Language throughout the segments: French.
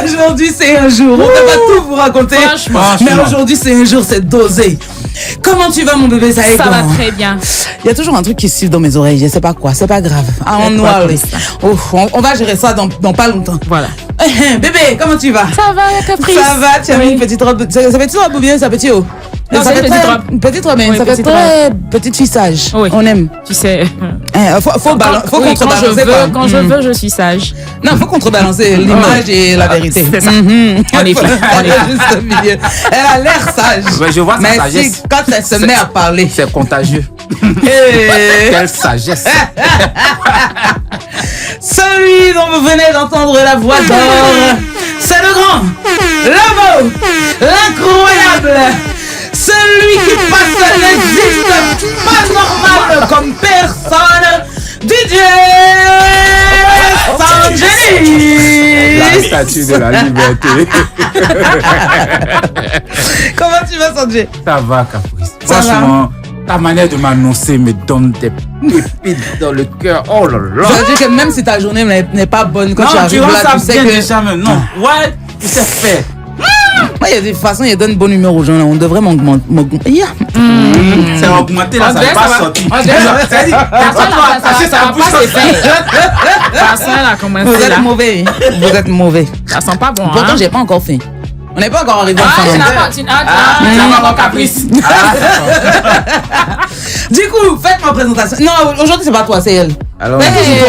Aujourd'hui, c'est un jour. On ne va pas tout vous raconter. Franchement. Mais aujourd'hui, c'est un jour, c'est dosé. Comment tu vas, mon bébé Saïgon? Ça va très bien. Il y a toujours un truc qui siffle dans mes oreilles. Je sais pas quoi. C'est pas grave. On va gérer ça dans pas longtemps. Voilà. Bébé, comment tu vas? Ça va, Caprice. Ça va, tu as mis une petite robe. Ça petite robe ou bien ça petit haut? Non, ça c'est fait une petite robe. Une petite robe, mais Oui, ça fait petite très petite fissage. Oui. On aime. Tu sais. Faut contrebalancer. Quand je veux, je suis sage. Non, faut contrebalancer l'image et la vérité. C'est ça. En effet. Juste au milieu. Elle a l'air sage. Ouais, je vois sa mais sagesse. quand elle se met à parler. C'est contagieux. Quelle sagesse. Celui dont vous venez d'entendre la voix d'or, c'est le grand, le beau, l'incroyable, celui qui passe n'existe pas normal comme personne, DJ Sanjay. La statue de la liberté. Comment tu vas, Sanjay? Ça va, Caprice. Ça Franchement, ta manière de m'annoncer me donne des pépites dans le cœur. Oh là là. Ça veut dire que même si ta journée n'est pas bonne, quand tu Non, arrives tu vois là, ça tu sais bien que... déjà même. Non, ouais, tu sais faire. Moi, il y a des façons, il donne bonne humeur aux gens. Là. On devrait m'augmenter. Yeah. C'est augmenté là, ça n'est pas sorti. C'est-à-dire, Ça va pas se faire. Ça a commencé Vous êtes là. mauvais. Vous êtes mauvais. Ça sent pas bon. Pourtant, hein? j'ai pas encore faim. On n'est pas encore arrivé à Ah, fin. tu n'as pas. Tu n'as pas Caprice. Du coup, faites ma présentation. Non, aujourd'hui, c'est pas toi, c'est elle. Alors,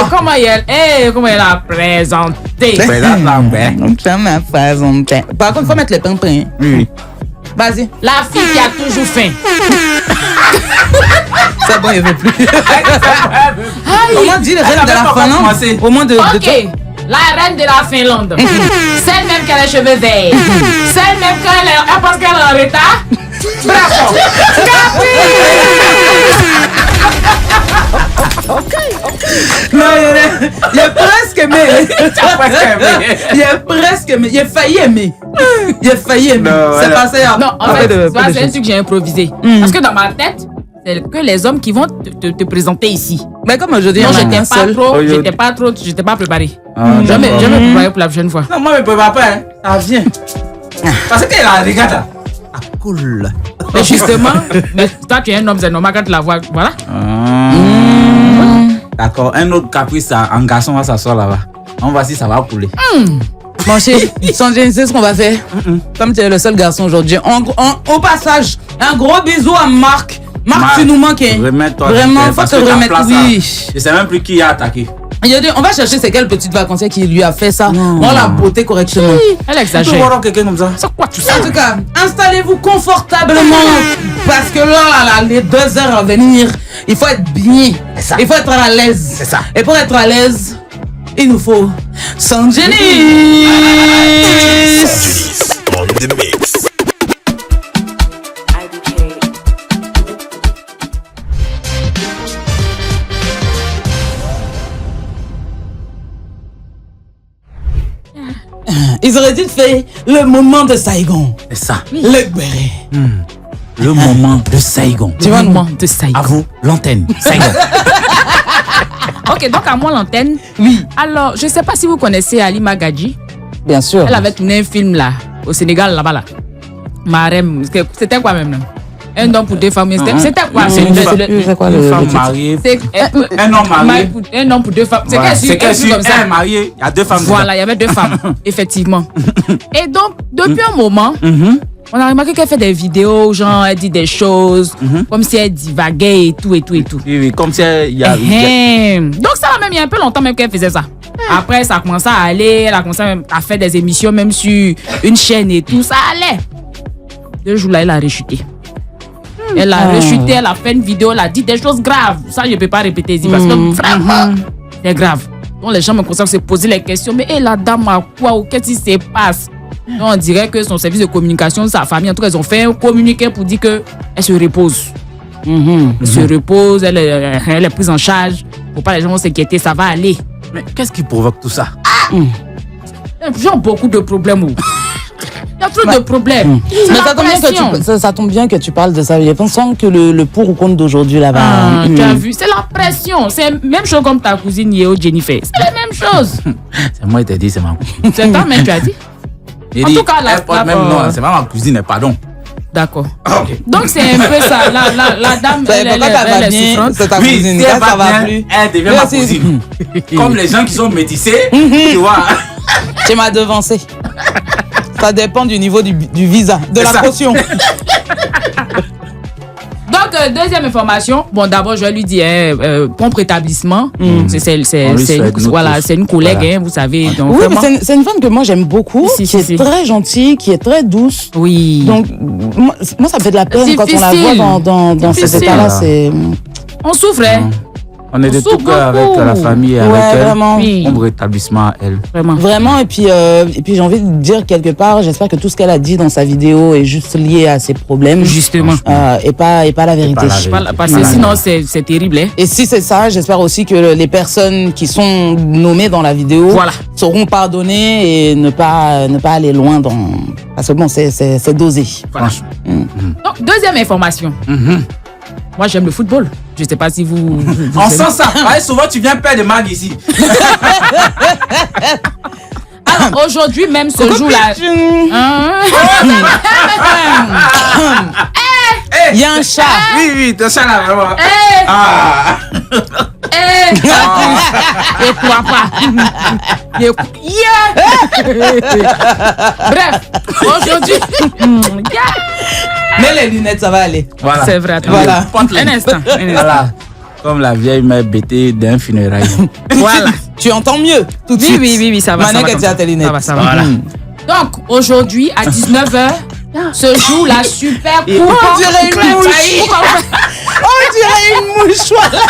Comment elle a présenté? présente là, ouais. Ça m'a présenté. Par contre, il faut mettre les pimpins. Oui. Vas-y. La fille qui a toujours faim. C'est bon, il veut plus. Au moins, dis le reine de la pas Finlande. commencé. Au moins de toi. Ok. La reine de la Finlande. Celle même qui a les cheveux verts. Celle même quand elle pense qu'elle est en retard. Bravo. Non, il a presque aimé. Il a presque aimé. Il a failli aimer. Il a failli aimer. Non, C'est voilà. passé à. Non, en fait, c'est un truc que j'ai improvisé. Parce que dans ma tête, c'est que les hommes qui vont te présenter ici. Mais comme aujourd'hui, Non, on a j'étais un seul. j'étais pas préparé. Non, Jamais non. préparé pour la prochaine fois. Non, moi, je ne peux pas, hein. Ça vient. Parce que là, regarde là. Ah, cool. Mais justement, mais toi tu es un homme, c'est normal quand tu la vois. Voilà. D'accord, un autre caprice, un garçon va s'asseoir là-bas. On va voir si ça va couler. Mon chéri, Sanjay, c'est ce qu'on va faire. Comme tu es le seul garçon aujourd'hui. Au passage, un gros bisou à Marc. Marc, tu nous manques. Hein. Remets-toi. Vraiment, faut parce te que ta remettre. place, Oui. Je sais même plus qui a attaqué. Il a dit, on va chercher c'est quelle petite vacancière qui lui a fait ça. On l'a beauté correctement. Elle Tu peux exagère. voir quelqu'un comme ça? C'est quoi tout ça? En tout cas, installez-vous confortablement parce que là, les 2 heures à venir, il faut être bien. ça. Il faut être à l'aise. C'est ça. Et pour être à l'aise, il nous faut Sanjay. On the mix. Ils auraient dû faire le moment de Saigon. C'est ça. Le béret. Le moment de Saigon. Tu vois, Moment de ça. À vous, l'antenne. Saigon. Ok, donc à moi l'antenne. Oui. Alors, je sais pas si vous connaissez Ali Magadji. Bien sûr. Elle avait tourné un film là, au Sénégal, là-bas là. Marem, c'était quoi même là? Un homme pour 2 femmes. C'était quoi? C'est une femme mariée. Un homme marié. Un homme pour 2 femmes. Voilà. C'est que si comme un ça. est marié, il y a 2 femmes. Voilà, il y avait 2 femmes, effectivement. Et donc, depuis un moment, on a remarqué qu'elle fait des vidéos, genre, elle dit des choses, comme si elle divaguait et tout, et tout, et tout. Oui, comme si il y a. Donc, ça va même, il y a un peu longtemps même qu'elle faisait ça. Après, ça a commencé à aller, elle a commencé à faire des émissions, même sur une chaîne et tout, ça allait. 2 jours là, elle a rechuté. Elle a rechuté, elle a fait une vidéo, elle a dit des choses graves. Ça, je ne peux pas répéter ici parce que vraiment, c'est grave. Donc, les gens me commencent à se poser les questions. Mais la dame a quoi ou qu'est-ce qui se passe? Donc, on dirait que son service de communication, sa famille, en tout cas, ils ont fait un communiqué pour dire qu'elle se repose. Elle se repose, elle est prise en charge. Faut pas les gens vont s'inquiéter, ça va aller. Mais qu'est-ce qui provoque tout ça? J'ai beaucoup de problèmes. Il y a trop de problèmes. Mais La ça tombe bien que tu parles de ça. Je pense que le pour ou contre d'aujourd'hui là-bas. Tu as vu, c'est la pression. C'est la même chose comme ta cousine Yeo Jennifer. C'est la même chose. C'est moi qui t'ai dit, c'est ma cousine. C'est toi même tu as dit. J'ai En dit, tout cas, non, c'est pas ma cousine, pardon. D'accord. Ok. Donc c'est un peu ça. La dame, elle est souffrante. C'est ta Oui, cousine. si elle Ça va va plus. bien, elle devient ma cousine. Comme les gens qui sont métissés, tu vois. Tu m'as devancé. Ça dépend du niveau du visa, de la ça. caution. Donc, deuxième information. Bon, d'abord, je vais lui dire, prompt rétablissement. C'est une collègue, Voilà. hein, vous savez. Donc, Oui, vraiment, mais c'est une femme que moi j'aime beaucoup, Si, qui si, est si. très gentille, qui est très douce. oui. Donc, moi, ça me fait de la peine quand on la Difficile. voit dans cet Difficile. état-là. C'est... On souffre, hein. On est de souffre tout cœur avec beaucoup. la famille et avec Ouais, elle. vraiment. Oui. Bon rétablissement à elle. Vraiment. Vraiment, et puis j'ai envie de dire quelque part, j'espère que tout ce qu'elle a dit dans sa vidéo est juste lié à ses problèmes. Justement. Et pas la vérité. pas la vérité. Parce que sinon, c'est terrible, hein. Et si c'est ça, j'espère aussi que les personnes qui sont nommées dans la vidéo Voilà. sauront pardonner et ne pas aller loin dans... Parce que bon, c'est dosé. Franchement. Donc, deuxième information. Moi, j'aime le football. Je ne sais pas si vous On aimez. sent ça. Ouais, souvent, tu viens perdre de mag ici. Alors, aujourd'hui même se joue la... Il y a un chat. Oui, oui, ton chat là, vraiment. Eh, Ah. eh, et quoi pas. Bref, aujourd'hui... Mais les lunettes, ça va aller. Voilà. C'est vrai. attends. Voilà. Un instant. Voilà. Comme la vieille mère bêtée d'un funérail. Voilà. Tu entends mieux tout de suite. Oui, ça va. Maintenant ça va que comme tu as ça. tes lunettes. Ça va, ça va. Voilà. Donc, aujourd'hui, à 19h, se joue la super coupe. On dirait une mouche. Pourquoi vous faites- On dirait une mouche. Voilà.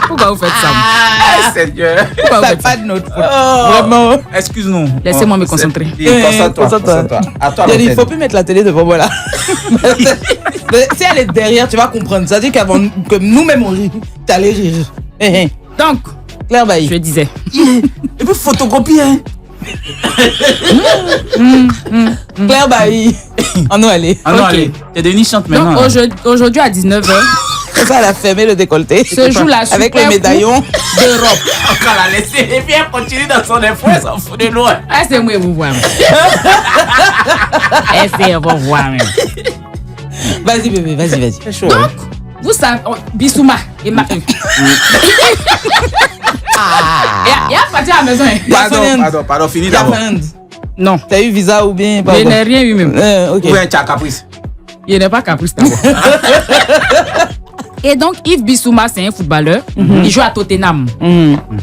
Pourquoi vous faites ça? Ah, Seigneur. Pourquoi vous Ça faites ça? pas de notre faute. Vraiment. Excuse-nous. Laissez-moi me concentrer. Concentre-toi. Concentre-toi. À toi, Il l'antenne. faut plus mettre la télé devant moi là. Si elle est derrière, tu vas comprendre. Ça veut dire qu'avant que nous-mêmes on rit, t'allais rire. Donc, Claire Bailly. je disais. Et puis photocopier, hein. Claire Bailly. On nous aller. Ah non, Ok. allez. T'es devenue chante maintenant. Donc, hein. aujourd'hui, à 19h, C'est ça, elle a fermé le décolleté. se joue la super avec le médaillon. coupe d'Europe. On va la laisser. Et puis elle continue dans son effort, elle s'en fout de loin. Ah, c'est moi, vous voyez. C'est vous voyez. Vas-y, bébé, vas-y. C'est chaud. Donc, vous savez, Bissouma et ma. Il y a parti à la maison. Hein. Pardon, fini Il y a d'abord. Finlande. Non. T'as eu visa ou bien pas? Je n'ai rien eu même. Ok. Ou un tchak caprice. Il n'est pas caprice d'abord. Et donc, Yves Bissouma, c'est un footballeur. Il joue à Tottenham.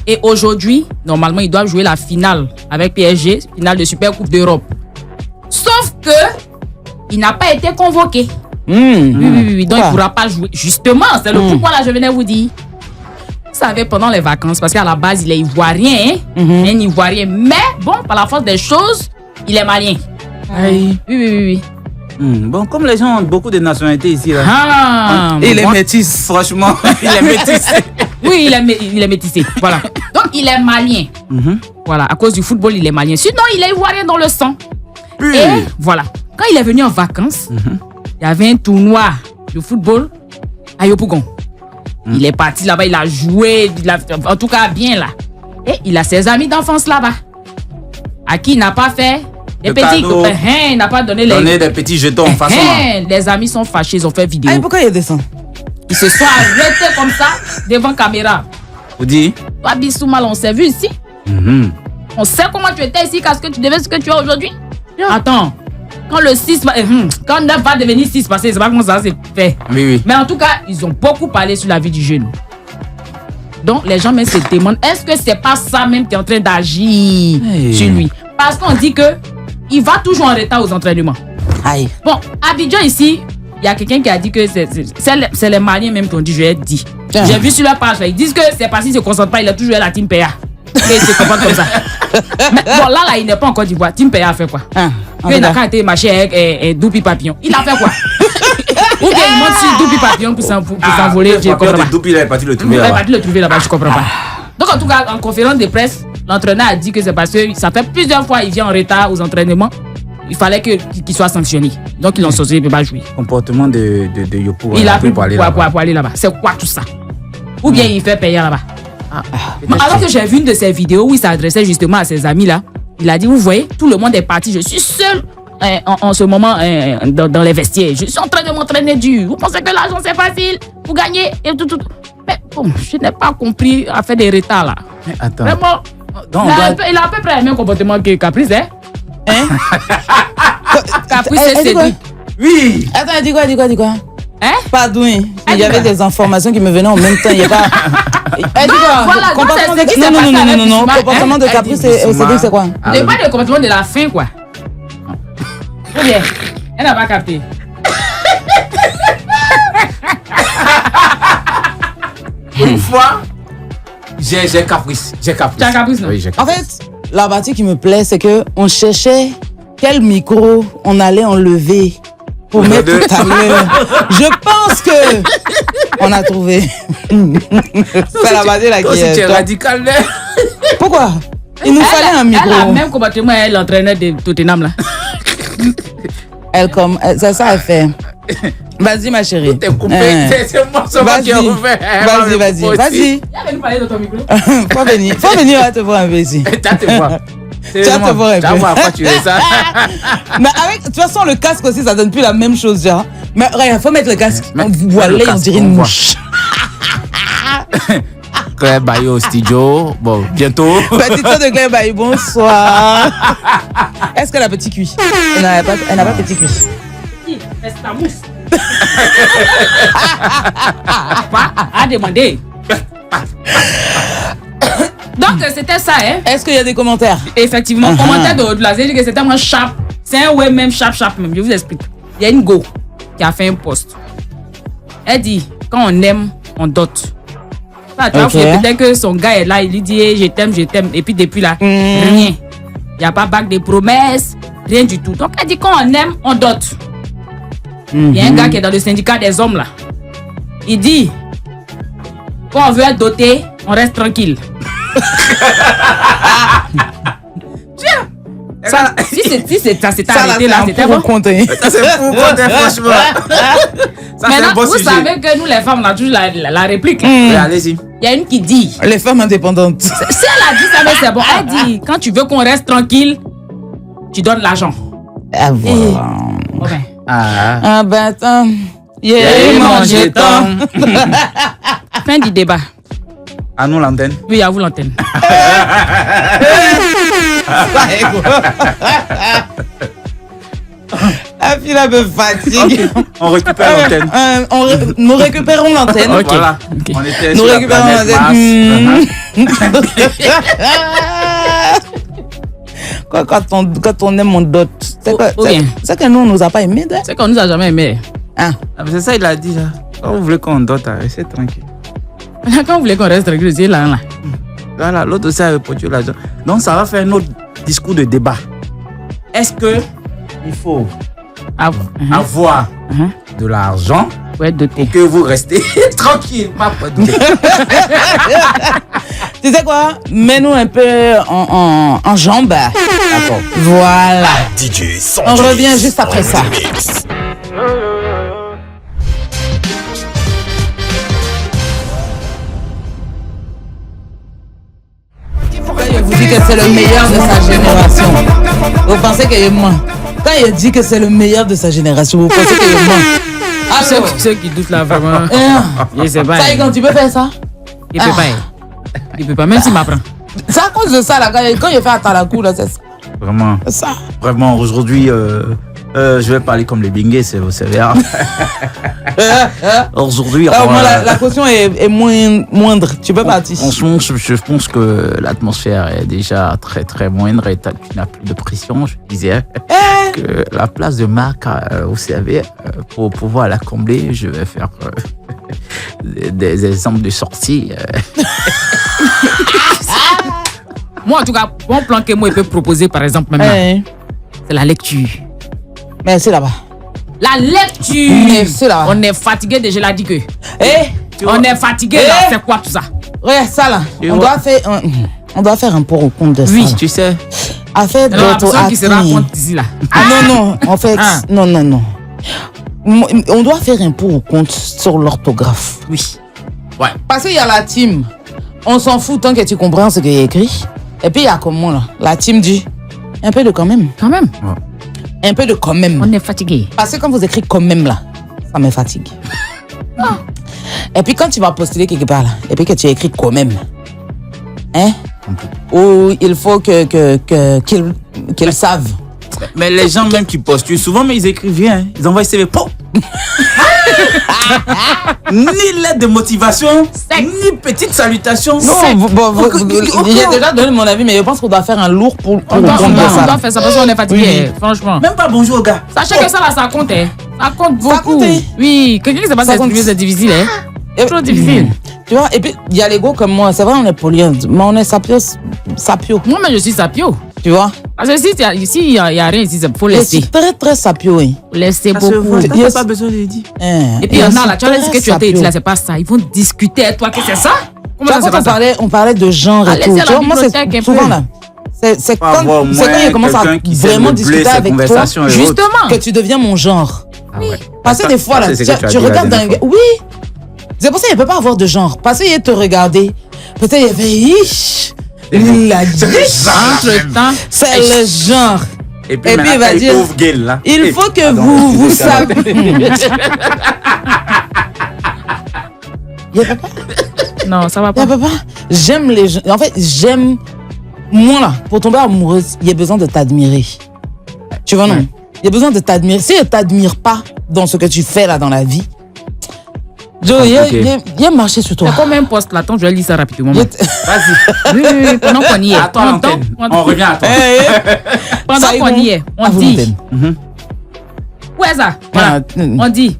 Et aujourd'hui, normalement, ils doivent jouer la finale avec PSG, finale de Super Coupe d'Europe. Sauf que, il n'a pas été convoqué. Oui. Donc, il ne pourra pas jouer. Justement, c'est le pourquoi là, je venais vous dire. Vous savez, pendant les vacances, parce qu'à la base, il est ivoirien, un ivoirien. Mais, bon, par la force des choses, il est malien. Oui. Bon, comme les gens ont beaucoup de nationalités ici, là. Ah, Et les Moi, métis. Franchement, il est métissé. oui, il est métissé. Voilà. Donc, il est malien. Voilà, à cause du football, il est malien. Sinon, il est ivoirien dans le sang. Et voilà. Quand il est venu en vacances, il y avait un tournoi de football à Yopougon. Il est parti là-bas, il a joué, en tout cas bien là. Et il a ses amis d'enfance là-bas. À qui il n'a pas fait des Le petits. cadeau. Il n'a pas donné les. Donner des petits jetons en façon. Les amis sont fâchés, ils ont fait vidéo. Ah, pourquoi il descend? Ils se sont arrêtés comme ça devant caméra. Vous dites? Toi, Bissouma, on s'est vu ici. On sait comment tu étais ici, qu'est-ce que tu devais, ce que tu es aujourd'hui. Attends, quand le 6, quand 9 va devenir 6, parce que c'est pas comment ça s'est fait. Oui. Mais en tout cas, ils ont beaucoup parlé sur la vie du jeune. Donc, les gens même se demandent, est-ce que c'est pas ça même qui est en train d'agir sur lui? Parce qu'on dit que il va toujours en retard aux entraînements. Aïe. Bon, Abidjan ici, il y a quelqu'un qui a dit que c'est les Maliens même qui ont dit, je vais dire. Tiens. J'ai vu sur leur page, ils disent que c'est parce qu'il ne se concentre pas, il a toujours à la Team PA. Et il se comporte comme ça. Mais bon, là, il n'est pas en Côte d'Ivoire. Team PA a fait quoi? Il n'a qu'à été marché avec Doupi Papillon. Il a fait quoi? Ou bien il monte sur Doupi Papillon pour s'envoler, je ne comprends pas. Doupi, il est parti le trouver Il est là-bas. parti le trouver là-bas, je ne comprends pas. Donc, en tout cas, en conférence de presse, l'entraîneur a dit que c'est parce que ça fait plusieurs fois qu'il vient en retard aux entraînements il fallait qu'il soit sanctionné. Donc, ils l'ont sanctionné, il ne peut pas jouer. Comportement de Yoko. Il a pris pour aller là-bas. C'est quoi tout ça? Ou bien il fait payer là-bas. Alors que j'ai vu une de ses vidéos où il s'adressait justement à ses amis là. Il a dit, vous voyez, tout le monde est parti. Je suis seul en ce moment dans les vestiaires. Je suis en train de m'entraîner dur. Vous pensez que l'argent c'est facile? Vous gagnez et tout. Mais bon, je n'ai pas compris à faire des retards là. Mais attends. Vraiment. Il a à peu près le même comportement que Caprice, hein? Caprice, c'est Cédric. Oui. Attends, dis quoi? Hein? Pardon, il y avait des informations qui me venaient en même temps. Il n'y a pas. Voilà, non. Comportement de Caprice, c'est quoi? Il n'y a pas de comportement de la fin, quoi. Ou bien, elle n'a pas capté. Une fois, j'ai Caprice. Tu as Caprice, non? Oui, j'ai En Caprice. fait, la partie qui me plaît, c'est qu'on cherchait quel micro on allait enlever pour mettre tout à l'heure. Je pense que on a trouvé. C'est la partie là qui est. C'est radical, là. Pourquoi? Il nous fallait un micro. Elle a le même comportement, elle l'entraîneur de Tottenham, là. C'est ça, elle fait. Vas-y, ma chérie. T'es coupé. C'est moi qui ai ouvert. Vas-y. Elle nous parler de ton micro. Faut venir là te voir un peu ici. Tu vas te voir. Tu vas te voir un peu. Tu vas voir à quoi tu es ça. Mais avec, de toute façon, le casque aussi, ça donne plus la même chose, genre. Mais regarde, faut mettre le casque. Voilà, on dirait une mouche. Claire Bayo au studio. Bon, bientôt. Petite soeur de Claire Bayo, bonsoir. Est-ce qu'elle a petit cuit? Elle n'a pas petit cuit. C'est ta mousse. À demander. Donc, c'était ça, hein? Est-ce qu'il y a des commentaires? Effectivement, commentaire de la série que c'était vraiment sharp. C'est un ouais, même sharp même. Je vous explique. Il y a une go qui a fait un post. Elle dit, quand on aime, on dote. Ça, tu vois, peut-être que son gars est là, il lui dit, hey, je t'aime. Et puis depuis là, rien. Il n'y a pas bac de promesses, rien du tout. Donc, elle dit, quand on aime, on dote. Il y a un gars qui est dans le syndicat des hommes là. Il dit, quand on veut être doté, on reste tranquille. Ça, si c'est arrêté là, c'était bon. Ça c'est fou, franchement. Maintenant, vous savez que nous les femmes, on a toujours la réplique. Allez-y. Il y a une qui dit. Les femmes indépendantes. Si elle a dit ça, mais c'est bon. Elle dit, quand tu veux qu'on reste tranquille, tu donnes l'argent. Ah voilà. Okay. Ah ben attends. Yeah, mon jeton. Fin du débat. À nous l'antenne. Oui, à vous l'antenne. La fille là me fatigue. On récupère l'antenne. Nous récupérons l'antenne. Okay. Voilà. Okay. On était nous sur récupérons l'antenne. Quand on aime, on dote. C'est que nous, on nous a pas aimé. C'est qu'on nous a jamais aimé. Ah. C'est ça, il a dit là. Quand vous voulez qu'on dote, restez tranquille. Quand vous voulez qu'on reste tranquille, c'est là. Voilà, l'autre aussi a répondu l'argent. Donc ça va faire un autre discours de débat. Est-ce que il faut avoir de l'argent pour être doté, que vous restez tranquille, pas doté. Tu sais quoi? Mets-nous un peu en jambes. D'accord. Voilà. DJ On revient juste après ça. Je vous dis que c'est le meilleur de sa génération. Vous pensez qu'il est moi? Quand il dit que c'est le meilleur de sa génération, vous pensez qu'il est moi? Ah, ceux qui doutent là, vraiment. Je sais pas. Ça y est, quand tu peux faire ça? Il peut pas. Il peut pas, même s'il m'apprend. C'est à cause de ça, là, quand il fait à Talakou, là, c'est ça. Vraiment. Ça. Vraiment, aujourd'hui, je vais parler comme les bingués, c'est sévère. Aujourd'hui, la caution est moindre. Tu peux partir. Franchement, je pense que l'atmosphère est déjà très très moindre et tu n'as plus de pression. Je disais que la place de Marc, vous savez, pour pouvoir la combler, je vais faire des exemples de sortie. Moi, en tout cas, bon plan que moi, il peut proposer, par exemple, même c'est la lecture. Merci là-bas. La lecture. Merci là-bas. On est fatigué déjà, je l'ai dit que. On est fatigué là, c'est quoi tout ça? Regarde ça là. On doit faire un pour au compte de ça. Oui, tu sais. a fait Non, la personne qui se d'auto-acting. raconte ici, là. Non, en fait, Ah. non. On doit faire un pour ou contre sur l'orthographe. Oui. Ouais. Parce qu'il y a la team. On s'en fout tant que tu comprends ce qu'il y a écrit. Et puis il y a comme moi là. La team dit un peu de quand même. Quand même. Un peu de quand même. On est fatigué. Parce que quand vous écrivez quand même là, ça me fatigue. Et puis quand tu vas postuler quelque part là, et puis que tu écris quand même, hein? Ou il faut qu'ils savent. Mais les gens même qui postulent, souvent, mais ils écrivent bien. Hein. Ils envoient CV. Pop. Ni lettre de motivation, ni petite salutation. Non, j'ai déjà donné mon avis, mais je pense qu'on doit faire un lourd pour On doit comprendre ça. faire ça parce qu'on est fatigué, Oui. franchement. Même pas bonjour au gars. Sachez que ça, là, ça compte, hein. Ça compte beaucoup. compte, hein. Oui, quelqu'un qui sait pas Ça s'exprimer, compte. c'est difficile, hein. Et- Trop difficile. Tu vois, et puis il y a les gars comme moi, c'est vrai, on est polyandre, mais on est sapio. Moi-même, je suis sapio. Tu vois? Parce que si il y a rien ici, il faut Je laisser. suis très, très sapio. Hein. Faut laisser Ça se beaucoup. voit. Yes. T'as pas besoin de le dire. Et puis, il y en a là, tu vois, ce que tu as dit là, c'est pas ça. Ils vont discuter avec toi, que c'est ça? Comment Tu ça, vois, c'est quand pas ça? on parlait de genre et Allez-y tout. à la Tu vois, moi, bibliothèque un c'est souvent peu. là. C'est Faut avoir au quand moins il commence à quelqu'un qui sait vraiment meubler discuter ses avec toi, conversations et autres. Justement. que tu deviens mon genre. Ah ouais. Parce que des fois, là, c'est ce que tu as dit regardes la un dernière gars. Oui! C'est pour ça qu'il ne peut pas avoir de genre. Parce qu'il te regarder. Peut-être il fait ish. Il a dit. Entre-temps, C'est le genre. Et Et puis, puis, il va dire, pauvre gueule, là. Il faut que Pardon, vous excusez-moi. saviez. Il y a papa. non, ça va Il y pas. a papa. J'aime les gens. En fait, j'aime. Moi, là, pour tomber amoureuse, il y a besoin de t'admirer. Tu vois, non? Ouais. Il y a besoin de t'admirer. Si je ne t'admire pas dans ce que tu fais là dans la vie, Joe, il a marché sur toi. C'est comme un poste là, attends, je vais lire ça rapidement. Il- Vas-y. Oui, oui, pendant qu'on y est. À toi l'antenne. On revient à toi. Pendant Ça, qu'on y est, on à vous dit. l'antenne. Où est ça? Voilà. On dit,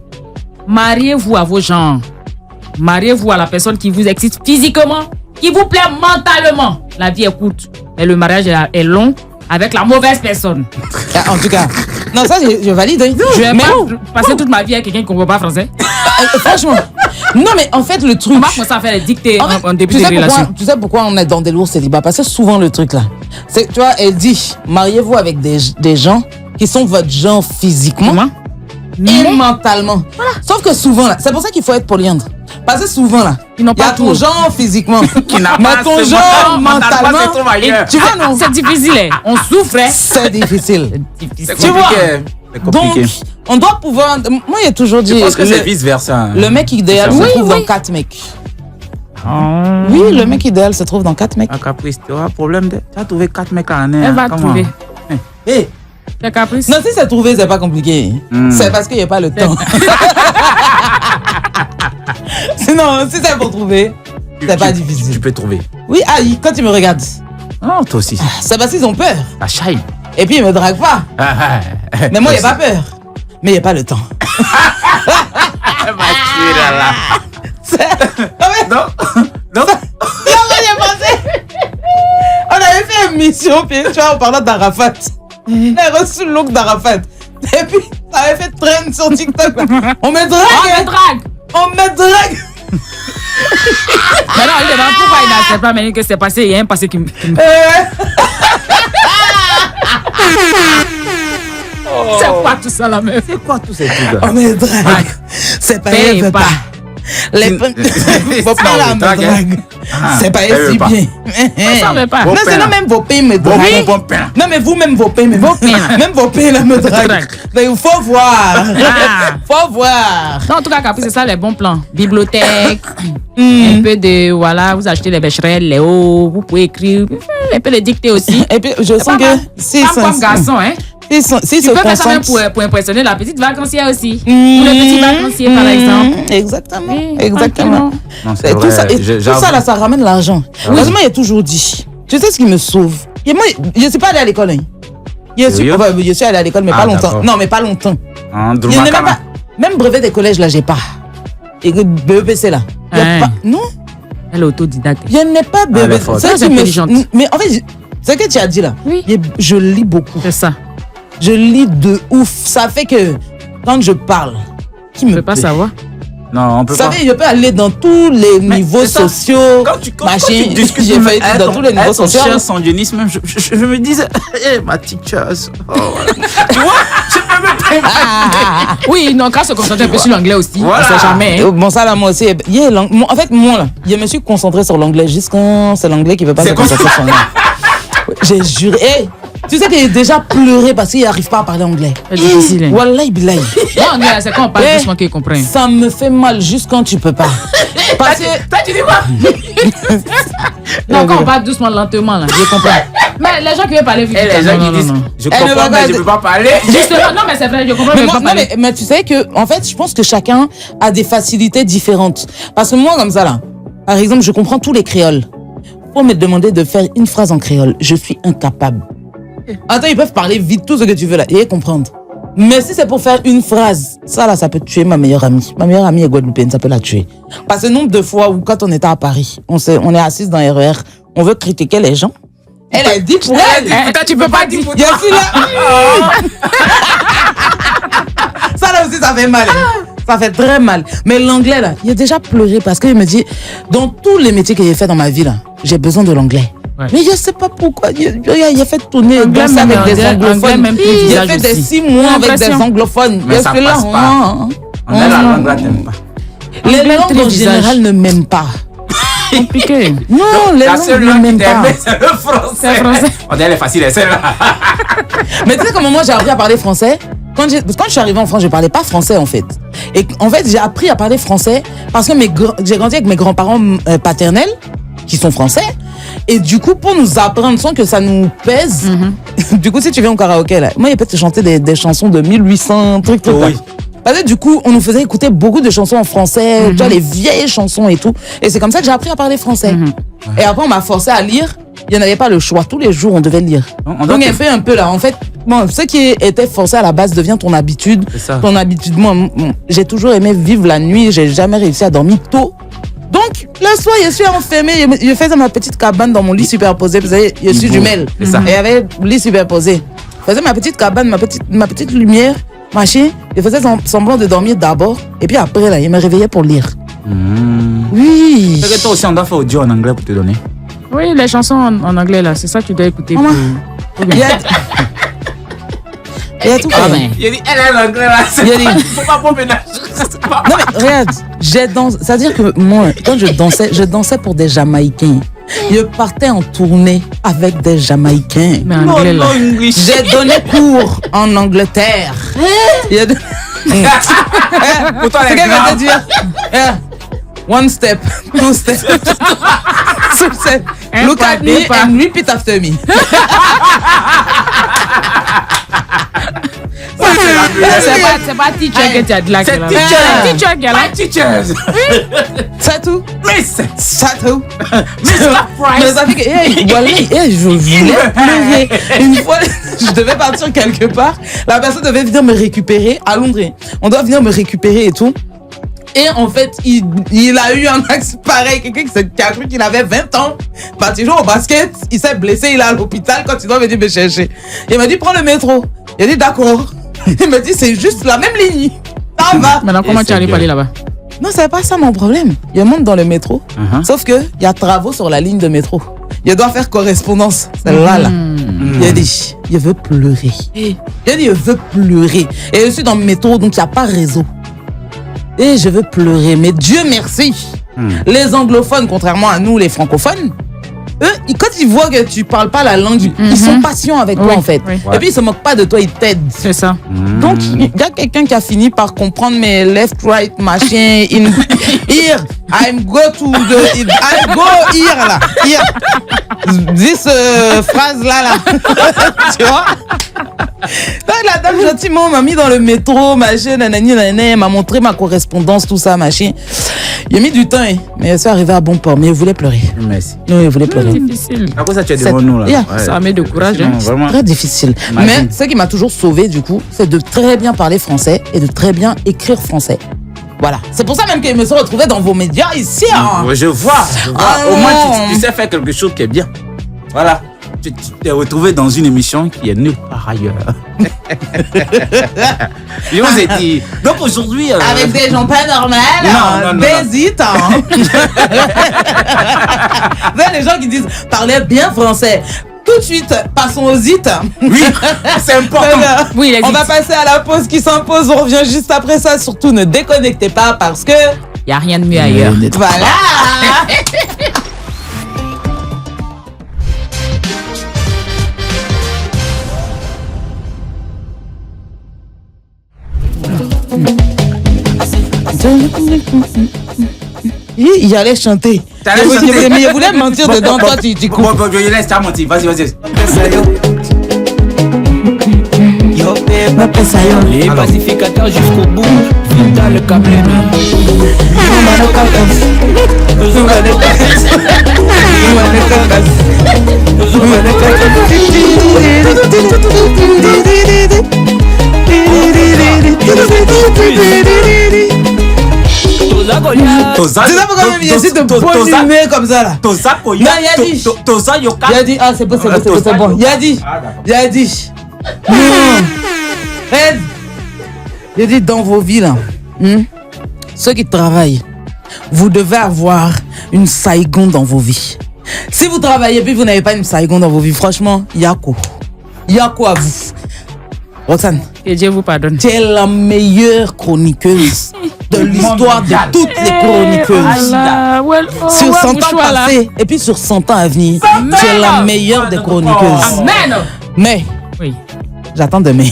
mariez-vous à vos genres. Mariez-vous à la personne qui vous excite physiquement, qui vous plaît mentalement. La vie est courte, mais le mariage est long avec la mauvaise personne. En tout cas, non, ça, je valide. Hein. Je vais Mais- pas passer toute ma vie avec quelqu'un qui ne comprend pas français. franchement. Non, mais en fait, le truc. On va commencer à faire les dictées En fait, en début tu de sais pourquoi- relation. Tu sais pourquoi on est dans des lourds célibats? Parce que souvent le truc là, c'est, tu vois, elle dit, mariez-vous avec des gens qui sont votre genre physiquement Comment? et mentalement. Sauf que souvent là, c'est pour ça qu'il faut être polyandre. Parce que souvent là, Ils n'ont il y a pas ton tout. genre physiquement, Qui n'a mais pas ton ce genre mentalement, se trouve mentalement, ailleurs. tu vois non, C'est difficile, hein. On souffre, hein. c'est difficile. C'est Tu vois? compliqué. C'est Donc, compliqué. on doit pouvoir. Moi, j'ai toujours dit, Je pense que c'est le, vice-versa. le mec idéal Oui, se trouve oui. dans 4 mecs. Oui, le mec idéal se trouve dans 4 mecs. Ah, Caprice, tu auras problème de. Tu as trouvé 4 mecs à l'année. Elle va Comment? trouver. Hé, C'est caprice. Non, si c'est trouvé, c'est pas compliqué. C'est parce qu'il n'y a pas le temps. Sinon, si c'est pour trouver, c'est pas tu difficile. peux trouver. Oui, aïe, quand tu me regardes, Non, toi aussi. c'est parce qu'ils ont peur. La shine. Et puis ils me draguent pas. Mais moi, il n'y a pas peur. Mais il n'y a pas le temps. Elle m'a tué là. Ah ouais, Non, non. là, moi, j'ai pensé. On avait fait une mission, puis tu vois, en parlant d'Arafat. On a reçu le look d'Arafat. Et puis, ça avait fait trend sur TikTok. Là. On me On me drague. drague. On me drague. Mais non, il demande pourquoi il n'accepte pas, mais que c'est passé, il y a un passé qui me. C'est quoi tout ça, la meuf? C'est quoi tous ces trucs là? On me drague. C'est pas Paye elle veut pas. pas. Les vos pays là me draguent. C'est pas elle si bien. Ça veut pas. Non, Vos sinon pains, même vos pays me Bon, draguent. bon, bon pain. Non, mais vous-même vos pays me Vos pays, là. Même vos pays là me draguent. draguent. Mais il faut voir. Ah. Faut voir. Non, en tout cas, Caprice, c'est ça les bons plans. Bibliothèque, un peu de. Voilà, vous achetez les bécherelles, les hauts, vous pouvez écrire, un peu les dicter aussi. Et puis, je sens que si Pas comme garçon, hein. si Tu se peux faire ça même concentrent. pour impressionner la petite vacancière aussi. Ou le petit vacancier, par exemple. Exactement. Oui, Exactement. Non, Et c'est tout ça, vrai. et tout ça là, ça ramène l'argent. Parce que moi, il a toujours dit. Tu sais ce qui me sauve? Et moi, je ne suis pas allé à l'école. Hein. Je suis allé à l'école, mais Ah, pas longtemps. d'accord. Non, mais pas longtemps. Hein, Il y en a même pas. Même brevet des collèges là, j'ai pas. Et BEPC là. Il y a Hein. pas. Non, Elle est autodidacte. il n'y a pas elle est BEPC. forte. C'est Très ça qui me- intelligente. Mais en fait, c'est ce que tu as dit là. Oui. Je lis beaucoup. C'est ça. Je lis de ouf. Ça fait que quand je parle, qui Je me ne peux pas plaît. savoir. Non, on peut Vous pas. savez, je peux aller dans tous les niveaux c'est ça. sociaux. Quand tu machin, discutes j'ai failli dire dans tous les niveaux sociaux. cher sans dionisme, je me disais, ma teachers. Oh, voilà. Tu vois, je peux même pas. Oui, non, quand se concentrer un peu sur l'anglais aussi. Voilà. On sait jamais. Hein. Bon, ça là, moi aussi. En fait, moi là, je me suis concentré sur l'anglais jusqu'à c'est l'anglais qui veut pas se concentrer sur moi. J'ai juré. Hey, tu sais qu'il a déjà pleuré parce qu'il n'arrive pas à parler anglais. C'est difficile. Hein. Wallahi billahi. Non, anglais, c'est quand on parle doucement qu'il comprend. Ça me fait mal juste quand tu peux pas. Parce que. Toi, tu dis quoi? Non, quand on parle doucement, lentement, là, je comprends. Mais les gens qui veulent parler vite, Et les gens non, qui disent, non. je Elle ne va comprends, pas mais je peux pas parler. Justement, non, mais c'est vrai, je comprends, mais Mais, pas non, parler. mais tu sais que, en fait, je pense que chacun a des facilités différentes. Parce que moi, comme ça, là, par exemple, je comprends tous les créoles. Pour me demander de faire une phrase en créole, je suis incapable. Attends, ils peuvent parler vite, tout ce que tu veux là, et comprendre. Mais si c'est pour faire une phrase, ça là, ça peut tuer ma meilleure amie. Ma meilleure amie est guadeloupéenne, ça peut la tuer. Parce que nombre de fois où, quand on était à Paris, on est assis dans RER, on veut critiquer les gens. Elle a dit pour elle. Toi, tu peux pas dire. Je suis là. Ça là aussi, ça fait mal. Hein. Ça fait très mal. Mais l'anglais là, il a déjà pleuré parce qu'il me dit, dans tous les métiers que j'ai fait dans ma vie là, j'ai besoin de l'anglais. Ouais. Mais je sais pas pourquoi. Il a fait tourner danser avec des anglophones. Il a fait des 6 mois avec des anglophones. Mais ça là, passe pas. On a la langue là, t'aimes pas. Les langues en général ne m'aiment pas. Compliqué. Non, les La langues seule ne langue qui m'aiment pas. t'aime, c'est le français. On dirait elle est facile, elle celle-là. Mais tu sais comment moi j'ai appris à parler français? Quand je suis arrivée en France, je parlais pas français en fait. Et en fait, j'ai appris à parler français parce que j'ai grandi avec mes grands-parents paternels qui sont français. Et du coup, pour nous apprendre sans que ça nous pèse, du coup, si tu viens au karaoké, là, moi, il peut te chanter des chansons de 1800, trucs comme ça. Parce que du coup, on nous faisait écouter beaucoup de chansons en français, tu vois, les vieilles chansons et tout. Et c'est comme ça que j'ai appris à parler français. Et après, on m'a forcé à lire. Il n'y en avait pas le choix. Tous les jours, on devait lire. Donc, il fait un peu là. En fait, bon, ce qui était forcé à la base devient ton habitude. Ton habitude. Moi, j'ai toujours aimé vivre la nuit. J'ai jamais réussi à dormir tôt. Donc, le soir, je suis enfermée. Je faisais ma petite cabane dans mon lit superposé. Vous savez, je suis jumelle. Et il y avait le lit superposé. Je faisais ma petite cabane, ma petite lumière, machin. Je faisais semblant de dormir d'abord. Et puis après, là, je me réveillais pour lire. Oui. C'est que toi aussi, on doit faire audio en anglais pour te donner. Oui, les chansons en anglais, là, c'est ça que tu dois écouter. Il y a tout. Il a dit, elle est l'anglais là. Faut pas pour ménage. Non mais regarde, j'ai dansé. C'est-à-dire que moi, quand je dansais pour des Jamaïcains. Je partais en tournée avec des Jamaïcains. Mais anglais, là. J'ai donné cours en Angleterre. Pour toi, c'est qu'elle va te dire. One step, two steps, three steps. Look at me and repeat after me. C'est pas teacher que tu as de la C'est teacher qui a la teachers. C'est tout. Miss. C'est tout. Mr. Mais Price. ça fait que, voilà, je voulais pleurer. Une fois, je devais partir quelque part. La personne devait venir me récupérer à Londres. On doit venir me récupérer et tout. Et en fait, il a eu un axe pareil. Quelqu'un qui a cru qu'il avait 20 ans. Parti jouer au basket. Il s'est blessé. Il est à l'hôpital quand il doit venir me chercher. Il m'a dit, prends le métro. Il a dit, d'accord. Il m'a dit, c'est juste la même ligne. Ça va. Maintenant, comment tu arrives à aller là-bas? Non, c'est pas ça mon problème. Je monte dans le métro. Sauf que il y a travaux sur la ligne de métro. Je dois faire correspondance. Celle-là, là. Il a dit, je veux pleurer. Il a dit, je veux pleurer. Et je suis dans le métro, donc il n'y a pas réseau. Et je veux pleurer. Mais Dieu merci. Les anglophones, contrairement à nous, les francophones, eux, quand ils voient que tu parles pas la langue, ils sont patients avec toi, en fait. Et puis, ils se moquent pas de toi, ils t'aident. C'est ça. Donc, il y a quelqu'un qui a fini par comprendre mes left, right, machin, in, here, I'm go here, là. Here. Dis phrase là. Tu vois? Donc, la dame gentiment m'a mis dans le métro, machin, nanani, nanani, m'a montré ma correspondance, tout ça, machin. Il a mis du temps, hein, mais je suis arrivé à bon port, mais il voulait pleurer. Merci. Non, il voulait pleurer. C'est difficile. À cause ça, tu es devant nous là. Yeah. Ça met de courage. Hein. Vraiment. Très difficile. Imagine. Mais ce qui m'a toujours sauvé, du coup, c'est de très bien parler français et de très bien écrire français. Voilà. C'est pour ça même que je me suis retrouvée dans vos médias ici. Hein. Je vois. Ah Au moins, non. tu sais faire quelque chose qui est bien. Voilà. tu t'es retrouvé dans une émission qui est nulle part ailleurs. Je vous ai dit. Donc aujourd'hui. Avec des gens pas normaux, Non. des hits. Vous avez les gens qui disent parlez bien français. Tout de suite, passons aux hits. Oui, c'est important. Oui, les On hits. va passer à la pause qui s'impose. On revient juste après ça. Surtout, ne déconnectez pas parce que. Il n'y a rien de mieux ailleurs. Voilà. Il allait chanter. T'allais chanter. Mais il voulait mentir dedans. Toi, tu coupes. Bon, je laisse, t'as menti. Vas-y. Les pacificateurs jusqu'au bout, Vital le câble C'est ça pourquoi même il essaie de volumer comme ça là. Non, il a dit. Il a dit, ah c'est bon. Il a dit. Non. Fred. Il a dit dans vos villes, ceux qui travaillent, vous devez avoir une Saigon dans vos vies. Si vous travaillez puis vous n'avez pas une Saigon dans vos vies, franchement, il y a quoi à vous. Roxane, Que Dieu vous pardonne. tu es la meilleure chroniqueuse de l'histoire de toutes les chroniqueuses. Sur 100 ans passés et puis sur 100 ans à venir, tu es la meilleure des chroniqueuses. Amen. Mais, Oui. j'attends demain.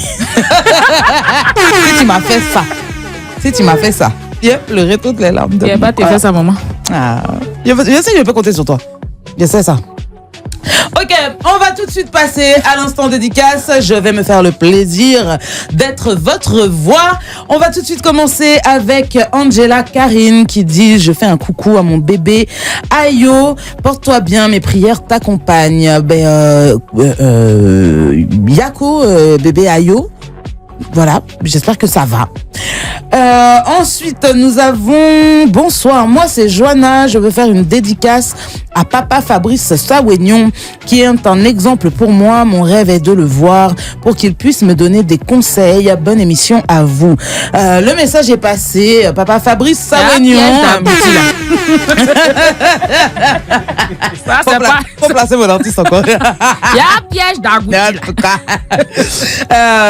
Si tu m'as fait ça, viens pleurer toutes les larmes de Tu n'as pas te faire ça, maman. Ah, je sais que je peux compter sur toi. Je sais ça. Ok, on va tout de suite passer à l'instant dédicace. Je vais me faire le plaisir d'être votre voix. On va tout de suite commencer avec Angela Karine qui dit: je fais un coucou à mon bébé Ayo. Porte-toi bien, mes prières t'accompagnent. Yako, bébé Ayo. Voilà, j'espère que ça va. Ensuite, nous avons... Bonsoir, moi c'est Joanna. Je veux faire une dédicace à papa Fabrice Sawignon, qui est un exemple pour moi. Mon rêve est de le voir pour qu'il puisse me donner des conseils. Bonne émission à vous. Le message est passé. Papa Fabrice Sawignon. Ça, c'est pas... Faut placer mon artiste encore. Il y a un piège d'agouti. En tout cas.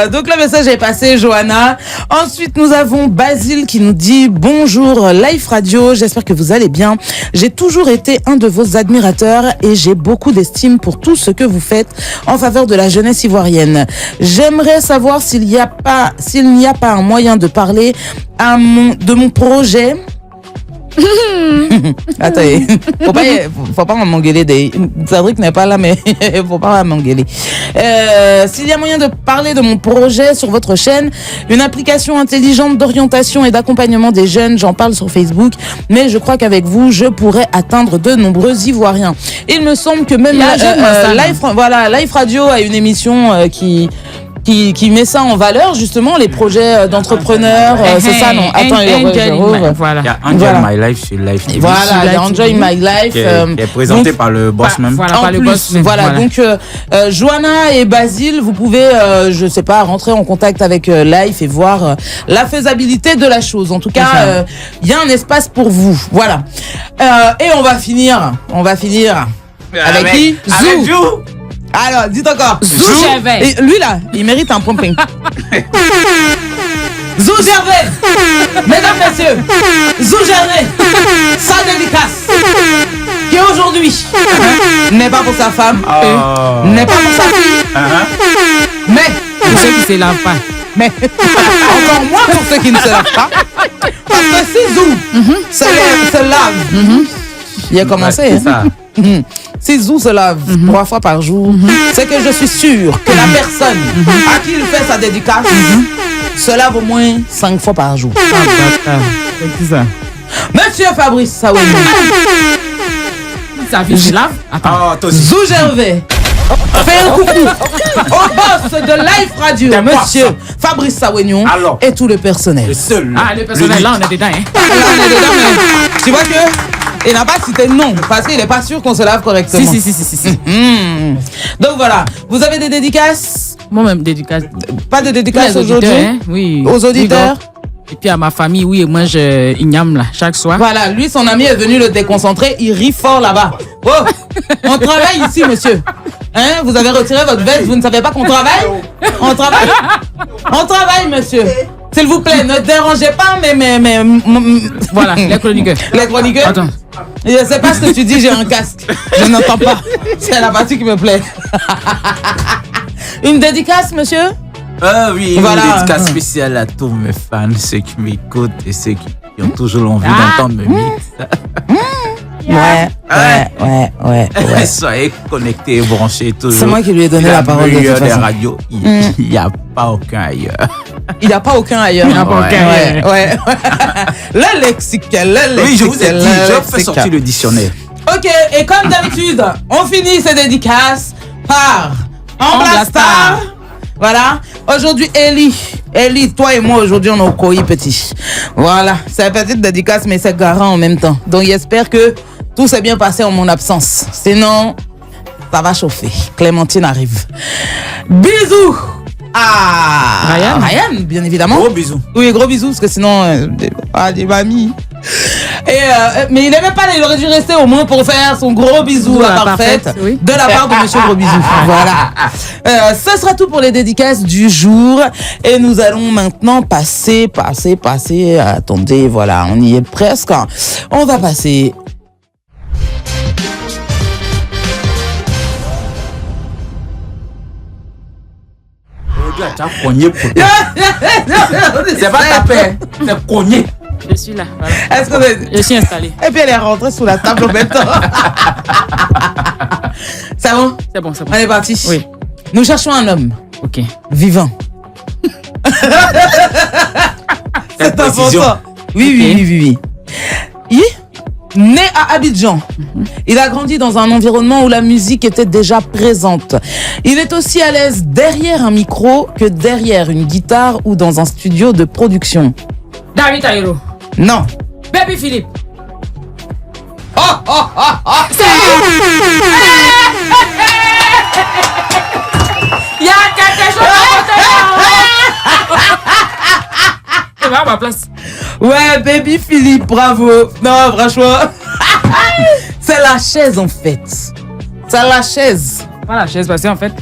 Donc le message est passé, Johanna. Ensuite, nous avons Basile qui nous dit: bonjour Life Radio, j'espère que vous allez bien. J'ai toujours été un de vos admirateurs et j'ai beaucoup d'estime pour tout ce que vous faites en faveur de la jeunesse ivoirienne. J'aimerais savoir s'il n'y a pas un moyen de parler de mon projet. Attends, faut pas m'engueuler. Cédric n'est pas là, mais faut pas m'engueuler. S'il y a moyen de parler de mon projet sur votre chaîne, une application intelligente d'orientation et d'accompagnement des jeunes, j'en parle sur Facebook, mais je crois qu'avec vous, je pourrais atteindre de nombreux Ivoiriens. Il me semble que même Life Radio a une émission qui met ça en valeur, justement, les projets d'entrepreneurs. C'est ça, non? Attends, voilà. Il y a Enjoy My Life sur Live TV. Voilà, il y a Enjoy My Life. Qui est présenté par le boss même. Voilà, par le boss même. Voilà, donc Johanna et Basile, vous pouvez, je sais pas, rentrer en contact avec Life et voir la faisabilité de la chose. En tout cas, il y a un espace pour vous. Voilà. Et on va finir avec qui? Zou. Alors, dites encore. Zou Gervais. Et lui là, il mérite un pumping. Zou Gervais. Mesdames, messieurs, Zou Gervais, sa dédicace, qui aujourd'hui n'est pas pour sa femme, n'est pas pour sa fille, mais Pour ceux qui ne se lavent pas. mais encore moins pour ceux qui ne se lavent pas. Parce que si Zou se lave, il a commencé. Ouais, c'est ça. Si Zou se lave 3 fois par jour, c'est que je suis sûr que la personne à qui il fait sa dédicace se lave au moins 5 fois par jour. C'est ça. Monsieur Fabrice Sawignon, Ça fait se lave. Attends. Zou Gervais, fais un coucou au boss de Life Radio, C'est moi, monsieur Fabrice Sawignon, Alors. et tout le personnel. Le seul. Ah, le personnel, là, on est dedans, hein. Là, on est dedans, mais tu vois que il n'a pas cité non parce qu'il n'est pas sûr qu'on se lave correctement. Si. Donc voilà, vous avez des dédicaces? Moi-même, dédicace. Pas de dédicaces Tous les aujourd'hui? auditeurs, hein, oui. Aux auditeurs? Et puis à ma famille, oui, moi, igname là, chaque soir. Voilà, lui, son ami est venu le déconcentrer, il rit fort là-bas. Oh, on travaille ici, monsieur. Hein, vous avez retiré votre veste, vous ne savez pas qu'on travaille? On travaille? On travaille, monsieur. S'il vous plaît, ne dérangez pas Voilà, les chroniqueurs. les chroniqueurs. Attends. Je ne sais pas ce que tu dis, j'ai un casque. Je n'entends pas. C'est la partie qui me plaît. Une dédicace, monsieur? Oui, Voilà. une dédicace spéciale à tous mes fans, ceux qui m'écoutent et ceux qui ont toujours envie d'entendre mes mix. Ouais. Soyez connectés et branchés toujours. C'est moi qui lui ai donné la parole de toute meilleure des façon. radios, il n'y a pas aucun ailleurs. Il n'y a pas aucun ailleurs. Il n'y en a pas aucun ailleurs. Ouais. Le lexique, Oui, je vous ai dit, je fais sortir le dictionnaire. Ok, et comme d'habitude, on finit ces dédicaces par Amblastar. Voilà. Aujourd'hui, Ellie, toi et moi, aujourd'hui, on est au Koi petit. Voilà. C'est une petite dédicace, mais c'est garant en même temps. Donc, j'espère que tout s'est bien passé en mon absence. Sinon, ça va chauffer. Clémentine arrive. Bisous à Ryan, bien évidemment. Gros bisous. Oui, gros bisous, parce que sinon, des mamies. Mais il n'aimait pas, il aurait dû rester au moins pour faire son gros bisou à Parfaite, oui. de la part de Monsieur Gros Bisou. Voilà. Ce sera tout pour les dédicaces du jour. Et nous allons maintenant passer. Attendez, voilà, on y est presque. On va passer. C'est pas ta paix, c'est cogné. Je suis là. Voilà. Est-ce que Je suis installée. Et puis elle est rentrée sous la table en même temps. C'est bon? C'est bon, c'est bon. On est parti. Oui. Nous cherchons un homme Ok. vivant. C'est précision. important. Oui. Né à Abidjan, il a grandi dans un environnement où la musique était déjà présente. Il est aussi à l'aise derrière un micro que derrière une guitare ou dans un studio de production. David Taïro. Non. Baby Philippe. Il y a quelque chose à côté. Il va à ma place. Ouais, Baby Philippe, bravo. Non, franchement. C'est la chaise en fait. C'est la chaise. Pas la chaise parce qu'en fait.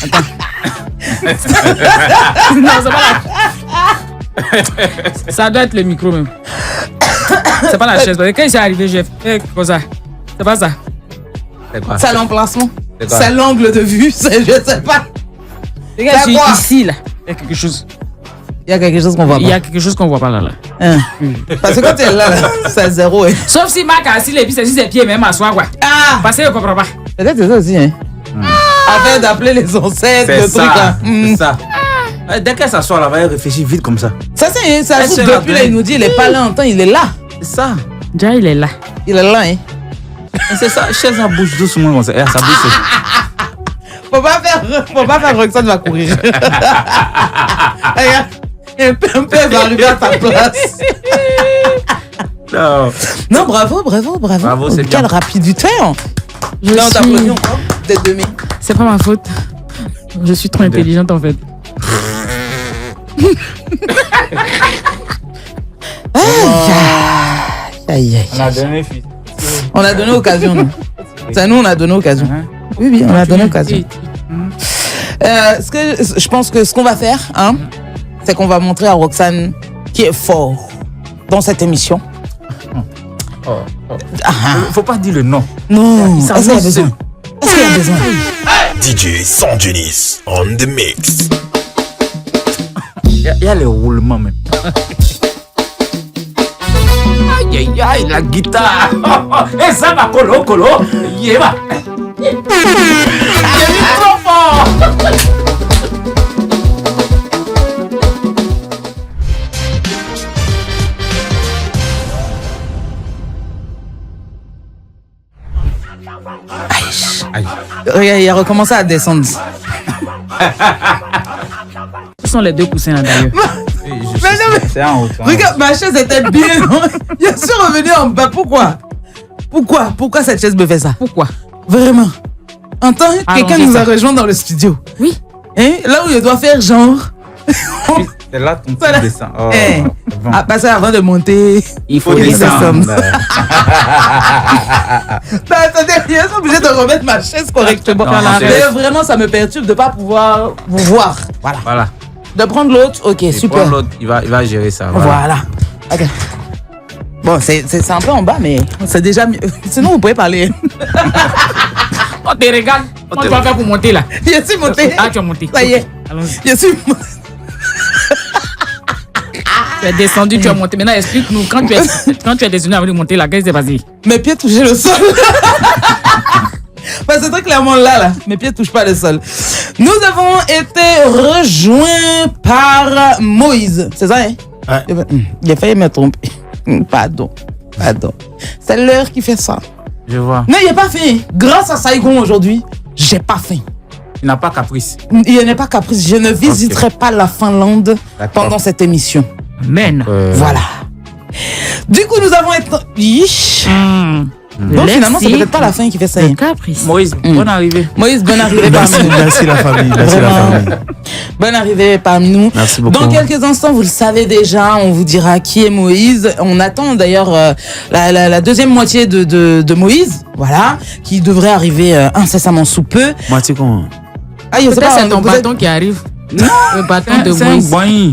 Attends. Non, c'est pas la. Ça doit être le micro même. C'est pas la chaise. Parce que quand il s'est arrivé, j'ai fait comme ça. C'est pas ça. C'est quoi? C'est l'emplacement. C'est quoi? C'est l'angle de vue. Je sais pas. Regarde, je suis quoi? ici là. Il y a quelque chose. Il y a quelque chose qu'on voit pas. Il y a quelque chose qu'on voit pas là. Hein. Parce que quand tu es là, c'est zéro. Hein. Sauf si Marc a assis les pieds, c'est sur ses pieds même à soi quoi. Ah! Parce qu'il ne comprend pas. Peut-être c'est ça aussi. Hein. Afin d'appeler les ancêtres, C'est le truc. ça. Hein. C'est ça. Dès qu'elle s'assoit là-bas, elle réfléchit vite comme ça. Ça, c'est ça. Elle se Depuis rappelle. là, il nous dit il est pas là en temps, il est là. C'est ça. Déjà, il est là. Il est là, hein. C'est ça. Chaise, ça bouge doucement comme ça. Ça bouge. Faut pas faire Roxane va courir. Regarde, un peu, elle va arriver à ta place. Non. Non, bravo. Bravo, c'est Quelle bien. rapidité. Hein. Je Non, suis- t'applaudis encore. Des demi. C'est pas ma faute. Je suis trop intelligente en fait. Aïe. On a donné fils. On a donné occasion, nous. C'est nous, on a donné occasion. Oui, on a donné occasion. Je pense que ce qu'on va faire, hein, c'est qu'on va montrer à Roxane qui est fort dans cette émission. Faut pas dire le nom. Non, Il s'en est-ce qu'il y a fout, besoin? Est-ce qu'il y a besoin? DJ Sanjunis on the mix. Il y a les roulements même. Aïe aïe aïe, la guitare. Et ça va colo. Yéba. Il est trop fort. Aïe. Regarde, il a recommencé à descendre. Ce sont les deux coussins là d'ailleurs. Mais non, mais C'est en haut. regarde, ma chaise était bien. Je suis revenu en bas. Pourquoi cette chaise me fait ça? Pourquoi? Vraiment. Entends, quelqu'un nous a rejoint dans le studio. Oui. Hein? Là où je dois faire genre. C'est là ton Voilà. petit dessin. Oh, Eh, bon. à passer avant de monter. Il faut Oui, descendre. Non, attendez, je suis obligé de remettre ma chaise correctement. Non, non, Mais vraiment, ça me perturbe de ne pas pouvoir vous voir. Voilà. Voilà. De prendre l'autre, ok, Et super. prends l'autre, il va gérer ça. Voilà. Ok. Bon, c'est un peu en bas, mais c'est déjà mieux. Sinon, vous pouvez parler. On te regarde. Comment tu vas faire pour monter là? Je suis monté. Ah, tu as monté. Ça y est. Allons-y. Je suis monté. Tu es descendu, tu as monté. Maintenant, explique-nous. Quand tu es descendu avant de monter là, qu'est-ce qui s'est passé? Mes pieds touchaient le sol. Parce que c'est très clairement là. Mes pieds touchent pas le sol. Nous avons été rejoints par Moïse. C'est ça, hein? Ouais. J'ai failli me tromper. Pardon. C'est l'heure qui fait ça. Je vois. Non, il n'est pas faim. Grâce à Saigon aujourd'hui, j'ai pas faim. Il n'a pas caprice. Il n'est pas caprice. Je ne visiterai pas la Finlande pendant cette émission. Amen. Voilà. Du coup, nous avons été... Yish. Donc finalement, c'est peut-être pas la fin qui fait ça. Le hein. caprice. Moïse, bonne arrivée. Moïse, bonne arrivée parmi nous. Merci la famille. Merci la Vraiment. famille. Bonne arrivée parmi nous. Merci beaucoup. Dans quelques instants, vous le savez déjà, on vous dira qui est Moïse. On attend d'ailleurs la deuxième moitié de Moïse, voilà, qui devrait arriver incessamment sous peu. Moitié comment? Ah, je sais Peut-être pas, c'est ton vous êtes- bâton qui arrive. Le bâton de C'est un Moïse. boing.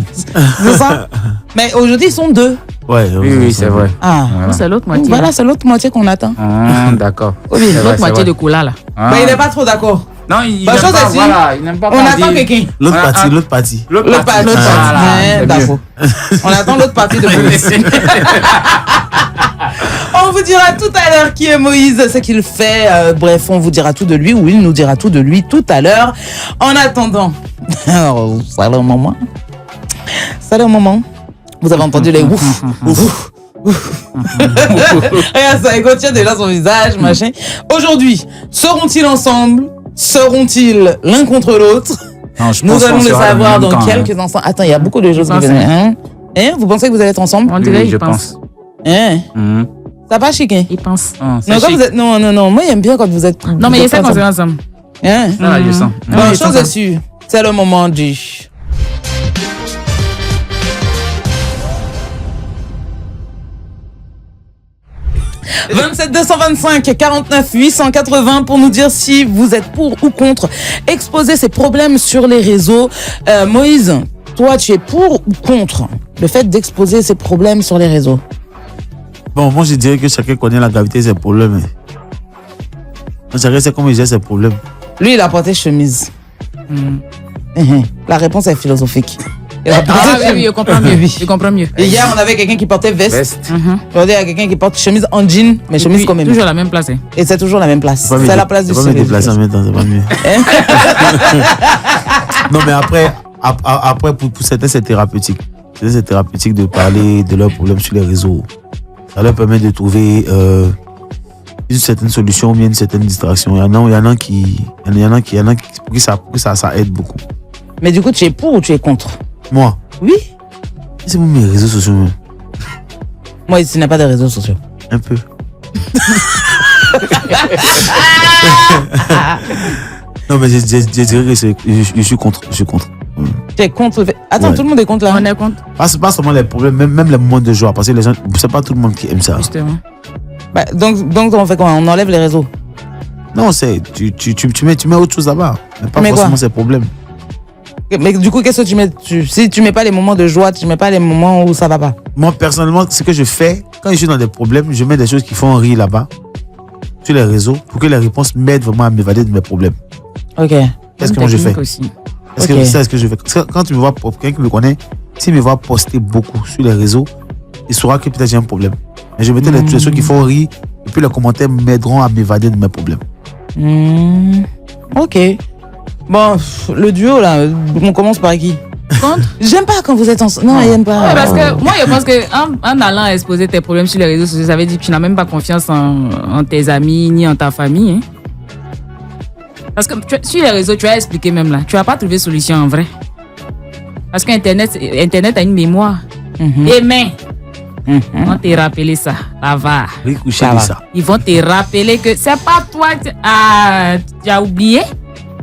c'est ça. Mais aujourd'hui, ils sont deux. Ouais, Oui, c'est vrai. Ah, Voilà. C'est l'autre moitié. voilà, c'est l'autre moitié qu'on attend. Ah, d'accord. Oui, C'est vrai, L'autre c'est moitié vrai. de cola là. Ah. Mais il n'est pas trop d'accord. Non, il Bah, n'aime chose pas, est-ci, voilà, il n'aime pas On qu'on attend dise- quelqu'un. L'autre Ah, partie, ah. l'autre partie. L'autre partie. Voilà, Ouais, c'est bravo. On attend l'autre partie de Moïse. On vous dira tout à l'heure qui est Moïse, ce qu'il fait. Bref, on vous dira tout de lui ou il nous dira tout de lui tout à l'heure. En attendant, alors, c'est le moment. C'est le moment. Vous avez entendu les ouf, ouf, ouf. Regarde ça, il contient déjà son visage, machin. Aujourd'hui, seront-ils ensemble? Seront-ils l'un contre l'autre? Non, je Nous pense allons qu'on le sera savoir le même dans camp, quelques instants. Attends, il y a beaucoup de choses qui pense, viennent. Hein? Hein? Vous pensez que vous allez être ensemble? On Oui, dirait oui, je qu'il pense. pense. Hein? Mhm. Ça va, chiquin? Il pense. Ah, c'est Non, quand chic. vous êtes... non. Moi, j'aime bien quand vous êtes... Non, mais il essaie qu'on se ensemble. Hein? Ça, là, je sens. Bon, Oui, chose c'est est sûre, c'est le moment du... « 27 225 49 880 pour nous dire si vous êtes pour ou contre exposer ces problèmes sur les réseaux. Moïse, toi, tu es pour ou contre le fait d'exposer ces problèmes sur les réseaux? Bon, moi je dirais que chacun connaît la gravité de ses problèmes. Chacun sait comment il gère ses problèmes. Lui, il a porté chemise. La réponse est philosophique. Il a porté Ah oui, chemise. je comprends mieux. Oui. Je comprends mieux. Et hier, on avait quelqu'un qui portait veste. Veste. Aujourd'hui, il y a quelqu'un qui porte chemise en jean, mais chemise Puis, quand même. toujours la même place. Hein. Et c'est toujours la même place. Faut pas me C'est dé- la place du faut pas me ciel. déplacer en même temps, c'est pas mieux. Non, mais après pour certains, c'est thérapeutique. C'est thérapeutique de parler de leurs problèmes sur les réseaux. Ça leur permet de trouver une certaine solution ou bien une certaine distraction. Il y en a qui pour qui ça aide beaucoup. Mais du coup, tu es pour ou tu es contre? Moi, Oui. c'est pour mes réseaux sociaux, même. Moi, ici, il n'y a pas de réseaux sociaux. Un peu. Non, mais je dirais que je suis contre. Je suis contre. Tu es contre le fait... Attends, Ouais. tout le monde est contre là. On est contre, Pas seulement les problèmes, même les moments de joie. Parce que les gens, c'est pas tout le monde qui aime ça. justement. Bah, donc, on fait quoi? On enlève les réseaux. Non, c'est tu mets autre chose là-bas. Mais pas Mais quoi? forcément ces problèmes. Mais du coup, qu'est-ce que tu mets? Si tu mets pas les moments de joie, tu mets pas les moments où ça va pas. Moi, personnellement, ce que je fais, quand je suis dans des problèmes, je mets des choses qui font rire là-bas, sur les réseaux, pour que les réponses m'aident vraiment à m'évader de mes problèmes. Ok. Qu'est-ce que Bonne moi je fais? technique aussi. Est-ce que Ok. c'est ce que je fais? Parce que quand tu me vois, quelqu'un qui me connaît, s'il me voit poster beaucoup sur les réseaux, il saura que peut-être j'ai un problème. Mais je mettais les choses qui font rire, et puis les commentaires m'aideront à m'évader de mes problèmes. Ok. Bon, le duo là, on commence par qui? Contre? J'aime pas quand vous êtes ensemble. Non, j'aime pas. Ouais, parce que moi, je pense qu'en allant exposer tes problèmes sur les réseaux sociaux, ça veut dire que tu n'as même pas confiance en tes amis ni en ta famille. Hein. Parce que sur les réseaux, tu as expliqué même là, tu n'as pas trouvé solution en vrai. Parce qu'Internet a une mémoire. Et mais, Ils vont te rappeler ça. Ça va. Oui, coucher Ça de va. ça. Ils vont te rappeler que c'est pas toi que tu as oublié.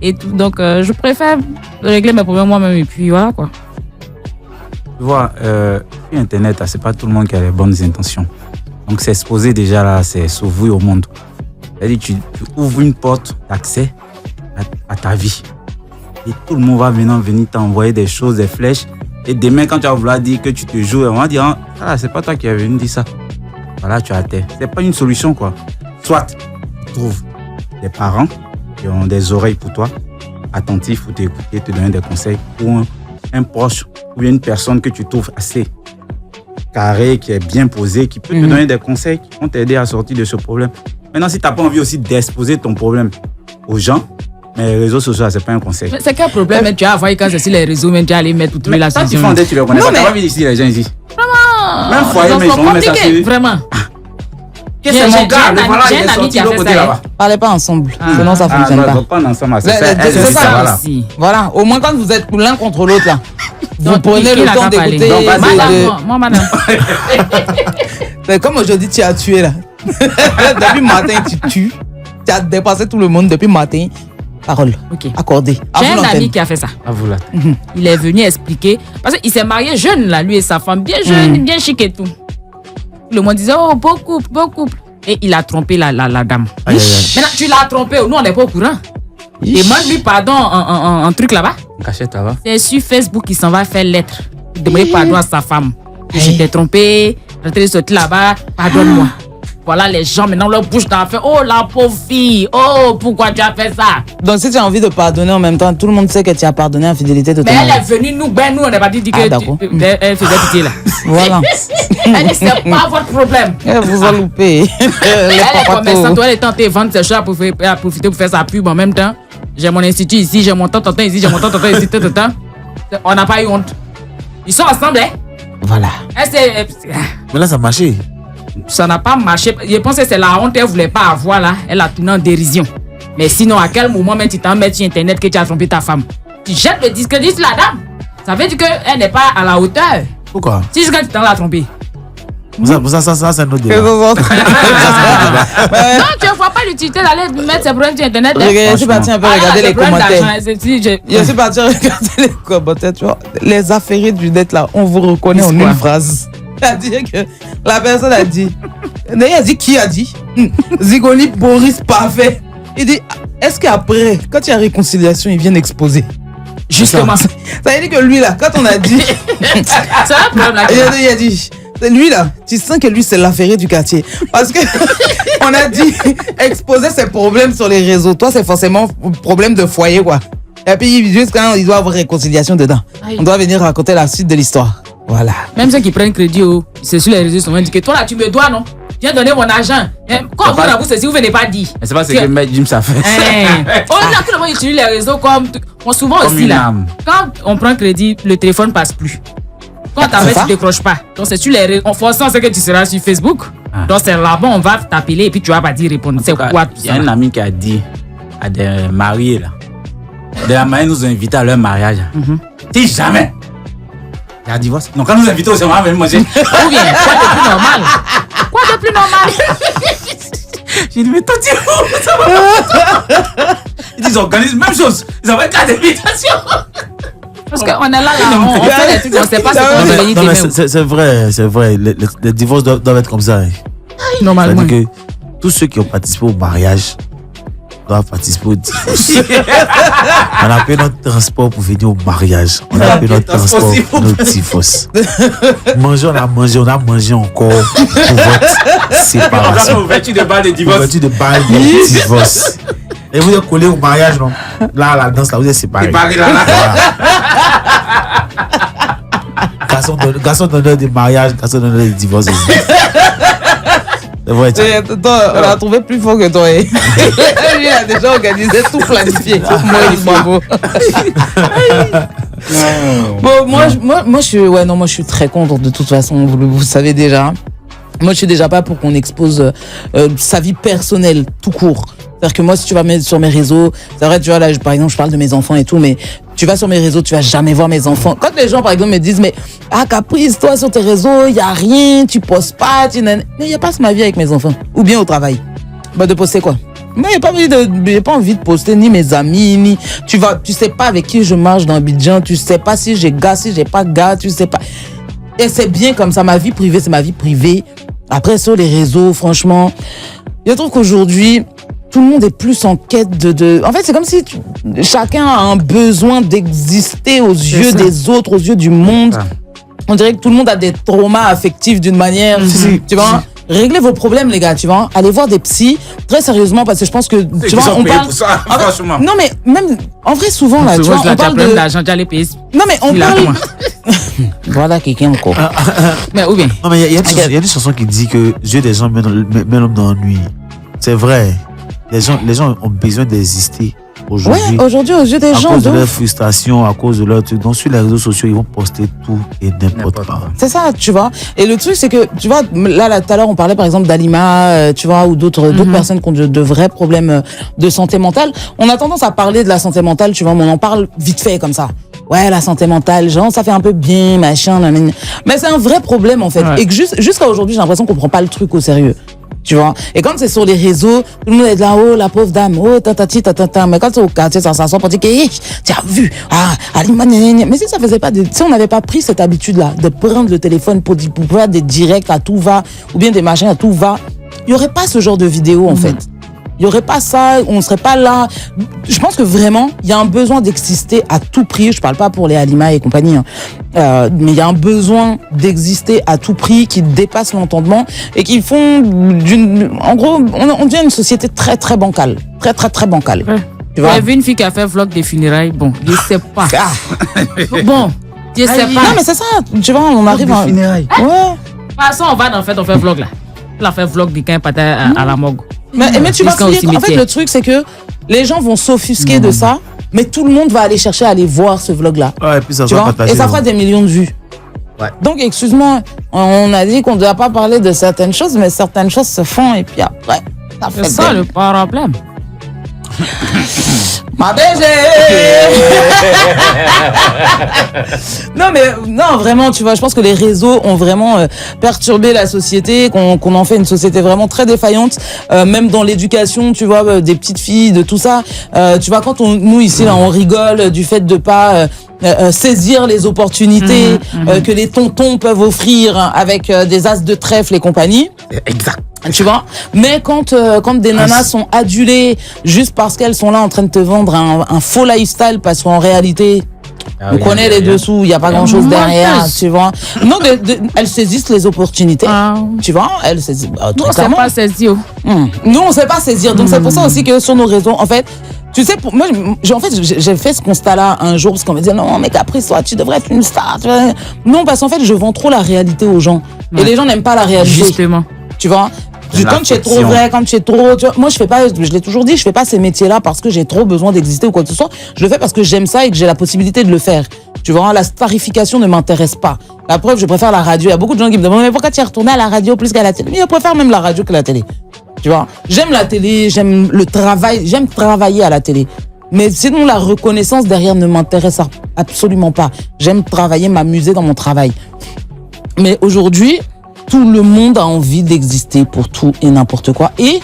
Et tout. Donc, je préfère régler mes problèmes moi-même. Et puis, voilà quoi. Tu vois, sur Internet, c'est pas tout le monde qui a les bonnes intentions. Donc, s'exposer déjà là, c'est s'ouvrir au monde. C'est-à-dire, tu ouvres une porte d'accès à ta vie. Et tout le monde va venir t'envoyer des choses, des flèches. Et demain, quand tu vas vouloir dire que tu te joues, on va dire, ah, c'est pas toi qui es venu dire ça. Voilà, tu as terre. C'est pas une solution, quoi. Soit tu trouves des parents qui ont des oreilles pour toi, attentifs pour t'écouter, te donner des conseils, ou un proche ou une personne que tu trouves assez carré, qui est bien posé, qui peut te donner des conseils qui vont t'aider à sortir de ce problème. Maintenant, si tu n'as pas envie aussi d'exposer ton problème aux gens, mais les réseaux sociaux, c'est pas un conseil. C'est quel problème mais tu as envoyé quand c'est sur les réseaux, même tu as allé mettre tout la Toi, tu solution. fais tu le connais Non, pas. mais- Tu vas venir ici, les gens ici. Vraiment. Même foyer, mais ils vont mettre ça compliqué, sur- vraiment. Que J'ai- c'est mon j'ai gars, un le ami- voilà, j'ai il un est ami sorti qui a de fait l'autre côté ça, là-bas. Parlez pas ensemble, sinon ça fonctionne non, pas. pas ensemble. C'est Le- ça, le- elle, c'est c'est ça ça, voilà. aussi. Voilà, au moins quand vous êtes l'un contre l'autre là, vous Donc, prenez qui le n'a temps qu'à parler. d'écouter. Donc, vas-y. de- Moi, madame. C'est comme aujourd'hui, tu as tué là. Depuis le matin, tu tues. Tu as dépassé tout le monde depuis le matin. Parole. Ok. Accordée. À J'ai vous un l'antenne. ami qui a fait ça. À vous là. Il est venu expliquer. Parce qu'il s'est marié jeune, là, lui et sa femme. Bien jeune, bien chic et tout. Le monde disait, oh, beau couple. Et il a trompé la dame. Aïe, aïe, aïe. Maintenant, tu l'as trompé. Nous, on n'est pas au courant. Demande-lui pardon en truc là-bas. Cachette là-bas. C'est sur Facebook qu'il s'en va faire lettre. Demander pardon à sa femme. Que je t'ai trompé. Je t'ai sorti là-bas. Pardonne-moi. Voilà les gens, maintenant, leur bouche dans la fait. Oh, la pauvre fille. Oh, pourquoi tu as fait ça? Donc si tu as envie de pardonner en même temps, tout le monde sait que tu as pardonné en fidélité de ton Mais elle mari. est venue nous, nous, on n'a pas dit Ah, que d'accord. elle faisait pitié là. Voilà. Elle dit, c'est pas votre problème. Elle vous a loupé. Les Elle est papatos. commerçante, elle est tentée de vendre ses choses pour profiter pour faire sa pub en même temps. J'ai mon institut ici, j'ai mon tonton ici, j'ai mon tonton ici, tout. On n'a pas eu honte. Ils sont ensemble, hein? Voilà. Mais là, ça a marché. Ça n'a pas marché. Je pense que c'est la honte qu'elle ne voulait pas avoir là. Elle a tourné en dérision. Mais sinon, à quel moment même tu t'en mets sur Internet que tu as trompé ta femme? Tu jettes le discrédit sur la dame. Ça veut dire qu'elle n'est pas à la hauteur. Pourquoi? Si jusqu'à tu t'en as trompé. Ça, c'est un autre débat. Non, tu ne vois pas l'utilité d'aller mettre ses problèmes sur Internet. hein. Je suis parti un peu regarder les commentaires. Je Je suis parti regarder les commentaires, tu vois. Les affairés du net là, on vous reconnaît en Quoi? une phrase. C'est-à-dire que la personne a dit, d'ailleurs, elle dit qui a dit Zigoni Boris parfait. Il dit, est-ce qu'après, quand il y a réconciliation, ils viennent exposer? Justement. Ça veut dire que lui là, quand on a dit, C'est un problème là. il a dit, lui là, tu sens que lui c'est l'affairé du quartier. Parce que on a dit exposer ses problèmes sur les réseaux. Toi, c'est forcément un problème de foyer quoi. Et puis juste quand il doit avoir réconciliation dedans, Aïe. on doit venir raconter la suite de l'histoire. Voilà. Même ceux qui prennent crédit, c'est sur les réseaux sociaux, on dit que toi là, tu me dois, non? Viens donner mon argent. Quand vous pas- vous ceci, vous venez pas dire. Mais c'est pas ce que Maître Jim ça fait. Oh, là, tout le monde utilise les réseaux comme. Souvent Comme aussi une là. âme. Quand on prend crédit, le téléphone passe plus. Quand t'appelles, ça? tu décroches pas. Donc c'est sur les réseaux. En forçant, c'est que tu seras sur Facebook. Ah. Donc c'est là-bas, on va t'appeler et puis tu vas pas dire répondre. C'est quoi tout Il y a ça? un ami qui a dit à des mariés là. De la mariée nous a invités à leur mariage. Si jamais il y a divorce. Non, quand nous invitons au séminaire, on va venir manger. Ou bien, quoi de plus normal? Quoi de plus normal? J'ai dit, mais toi, tu es où? Ça va pas. Ils organisent même chose. Ils envoient 4 invitations. Parce qu'on est là, on fait des trucs, on sait pas ce Non, qu'on Non, va mais, venir non, mais t'aimer. c'est vrai. Les divorces doivent être comme ça. Hein. Normalement. C'est-à-dire que tous ceux qui ont participé au mariage doivent participer au divorce. On a payé notre transport pour venir au mariage. On a payé notre transport pour notre divorce. Manger, on a mangé encore pour votre On va séparation. faire ouverture de bal de divorce. Ouverture de bail de divorce. Et vous êtes collés au mariage, non? Là, la danse, là, vous êtes séparés. Séparés, là, là. Voilà. Garçon d'honneur de mariage, garçon d'honneur de divorce aussi. C'est vrai, tiens. Toi, on l'a trouvé plus fort que toi. Lui, il a déjà organisé, tout planifié. Moi, il est beau. Bon, moi, je suis très contente de toute façon, vous savez déjà. Moi, je suis déjà pas pour qu'on expose sa vie personnelle, tout court. C'est-à-dire que moi, si tu vas mettre sur mes réseaux, c'est vrai, tu vois, là, par exemple, je parle de mes enfants et tout, mais tu vas sur mes réseaux, tu vas jamais voir mes enfants. Quand les gens, par exemple, me disent, mais, Caprice, toi, sur tes réseaux, il y a rien, tu postes pas, mais il y a pas ma vie avec mes enfants. Ou bien au travail. Bah, de poster quoi? Moi, j'ai pas envie de poster ni mes amis, ni, tu sais pas avec qui je marche dans Abidjan, tu sais pas si j'ai gars, si j'ai pas gars, tu sais pas. Et c'est bien comme ça, ma vie privée, c'est ma vie privée. Après, sur les réseaux, franchement, je trouve qu'aujourd'hui, tout le monde est plus en quête En fait, c'est comme si chacun a un besoin d'exister aux yeux des autres, aux yeux du monde. On dirait que tout le monde a des traumas affectifs d'une manière, tu vois. Réglez vos problèmes, les gars, tu vois. Allez voir des psys, très sérieusement, parce que je pense que, tu vois, on parle... Pour ça, franchement. Non, mais même, en vrai, souvent, là, tu vois, on parle de... d'argent, tu as les payer. Non, mais on parle... Voilà quelqu'un encore. Mais où bien? Non, mais il y a une chanson qui dit que Dieu des gens met l'homme dans l'ennui. C'est vrai. Les gens ont besoin d'exister aujourd'hui. Ouais, aujourd'hui, aux yeux des gens. À cause de leur frustration, à cause de leur truc. Donc, sur les réseaux sociaux, ils vont poster tout et n'importe quoi. C'est ça, tu vois. Et le truc, c'est que, tu vois, là, tout à l'heure, on parlait par exemple d'Alima, tu vois, ou d'autres personnes qui ont de vrais problèmes de santé mentale. On a tendance à parler de la santé mentale, tu vois, mais on en parle vite fait comme ça. Ouais, la santé mentale, genre, ça fait un peu bien, machin, nanana. Mais c'est un vrai problème, en fait. Ouais. Et que jusqu'à aujourd'hui, j'ai l'impression qu'on prend pas le truc au sérieux. Tu vois. Et quand c'est sur les réseaux, tout le monde est là, oh, la pauvre dame, oh, tatati, tatata. Mais quand c'est au quartier, ça s'assoit pour dire que, tu as vu, Alima, mais si ça faisait pas si on n'avait pas pris cette habitude-là, de prendre le téléphone pour faire des directs à tout va, ou bien des machins à tout va, il y aurait pas ce genre de vidéo, en fait. Il y aurait pas ça, on serait pas là. Je pense que vraiment, il y a un besoin d'exister à tout prix. Je parle pas pour les Alima et compagnie, hein. Mais il y a un besoin d'exister à tout prix qui dépasse l'entendement et qui font en gros, on devient une société très très bancale, très très très bancale. Ouais. Tu vois. J'ai vu une fille qui a fait un vlog des funérailles. Bon, je sais pas. Bon, je sais pas. Non mais c'est ça. Tu vois, on arrive à funérailles. Ouais. De toute façon, on fait un vlog là. On a fait un vlog de quand à la morgue. Mais tu vas finir. En fait, le truc, c'est que les gens vont s'offusquer de ça, mais tout le monde va aller chercher à aller voir ce vlog-là. Ouais, et puis ça et ça fera des millions de vues. Ouais. Donc, excuse-moi, on a dit qu'on ne doit pas parler de certaines choses, mais certaines choses se font, et puis après, ça fait ça le problème. Ma bébé. Non, vraiment, tu vois, je pense que les réseaux ont vraiment perturbé la société, qu'on en fait une société vraiment très défaillante, même dans l'éducation, tu vois, des petites filles, de tout ça. Tu vois, quand nous ici, là, on rigole du fait de pas saisir les opportunités que les tontons peuvent offrir avec des as de trèfle et compagnie. Exact. Tu vois, mais quand des nanas sont adulées juste parce qu'elles sont là en train de te vendre un faux lifestyle, parce qu'en réalité, on connaît les dessous, il n'y a pas grand chose derrière, tu vois. Non, elles saisissent les opportunités, tu vois, elles saisissent. Nous, on ne sait pas saisir. Nous, on ne sait pas saisir, donc c'est pour ça aussi que sur nos réseaux, en fait, tu sais, moi, j'ai fait ce constat-là un jour, parce qu'on me disait, non, mais Caprice, toi, tu devrais être une star. Non, parce qu'en fait, je vends trop la réalité aux gens. Et les gens n'aiment pas la réalité. Justement. Tu vois, quand tu es trop vrai, quand tu es trop... Tu vois, moi, je l'ai toujours dit, je fais pas ces métiers-là parce que j'ai trop besoin d'exister ou quoi que ce soit. Je le fais parce que j'aime ça et que j'ai la possibilité de le faire. Tu vois, la starification ne m'intéresse pas. La preuve, je préfère la radio. Il y a beaucoup de gens qui me demandent, mais pourquoi tu es retourné à la radio plus qu'à la télé? Mais je préfère même la radio que la télé. Tu vois, j'aime la télé, j'aime le travail, j'aime travailler à la télé. Mais sinon, la reconnaissance derrière ne m'intéresse absolument pas. J'aime travailler, m'amuser dans mon travail. Mais aujourd'hui, tout le monde a envie d'exister pour tout et n'importe quoi et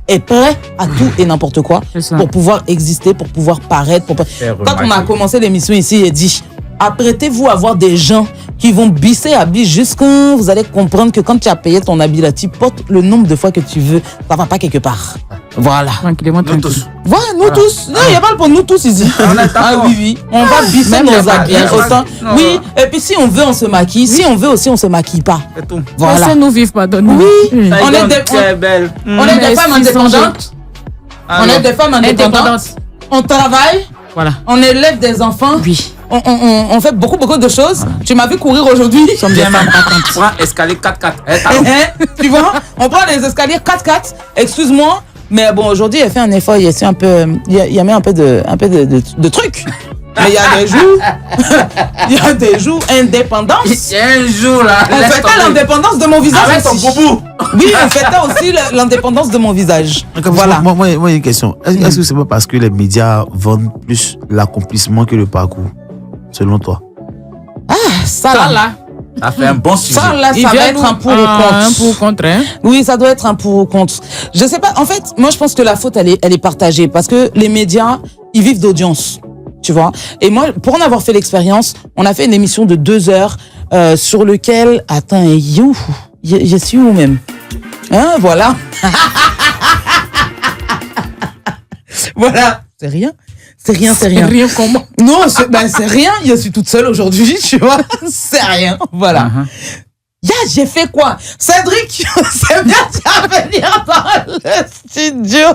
est prêt à tout et n'importe quoi pour pouvoir exister, pour pouvoir paraître. Quand on a commencé l'émission ici, il dit apprêtez-vous à voir des gens qui vont bisser habits jusqu'à vous allez comprendre que quand tu as payé ton habit là, tu portes le nombre de fois que tu veux, ça va pas quelque part. Voilà. Tranquillement, nous tous. Voilà, nous tous. Non, il n'y a pas pour nous tous ici. Oui. On va bisser nos habits autant. Oui, et puis si on veut, on se maquille. Si on veut aussi, on se maquille pas. C'est tout. Voilà. Nous vivons pas dans nous. Oui. On est des femmes indépendantes. On est des femmes indépendantes. On travaille. Voilà. On élève des enfants. Oui. On fait beaucoup de choses. Voilà. Tu m'as vu courir aujourd'hui. Nous sommes bien on prend escalier 4x4. Tu vois, on prend les escaliers 4x4. Excuse-moi. Mais bon, aujourd'hui, il fait un effort, il a mis un peu de trucs. Mais il y a des jours indépendance. Il y a un jour là. On fait pas l'indépendance de mon visage. Avec ton boubou. Oui, on fêtait aussi l'indépendance de mon visage. Voilà. Moi, il y a une question. Est-ce que c'est pas parce que les médias vendent plus l'accomplissement que le parcours, selon toi? Ça là. Ça fait un bon sujet. Ça là, ça va être un pour ou contre. Un pour ou contre, hein? Oui, ça doit être un pour ou contre. Je sais pas. En fait, moi, je pense que la faute, elle est partagée parce que les médias, ils vivent d'audience. Tu vois. Et moi, pour en avoir fait l'expérience, on a fait une émission de 2 heures sur lequel... Attends, je suis où même? Hein, voilà. Voilà. C'est rien. C'est rien. Rien comment? Non, c'est rien. Je suis toute seule aujourd'hui, tu vois. C'est rien. Voilà. J'ai fait quoi? Cédric, c'est bien de venir dans le studio.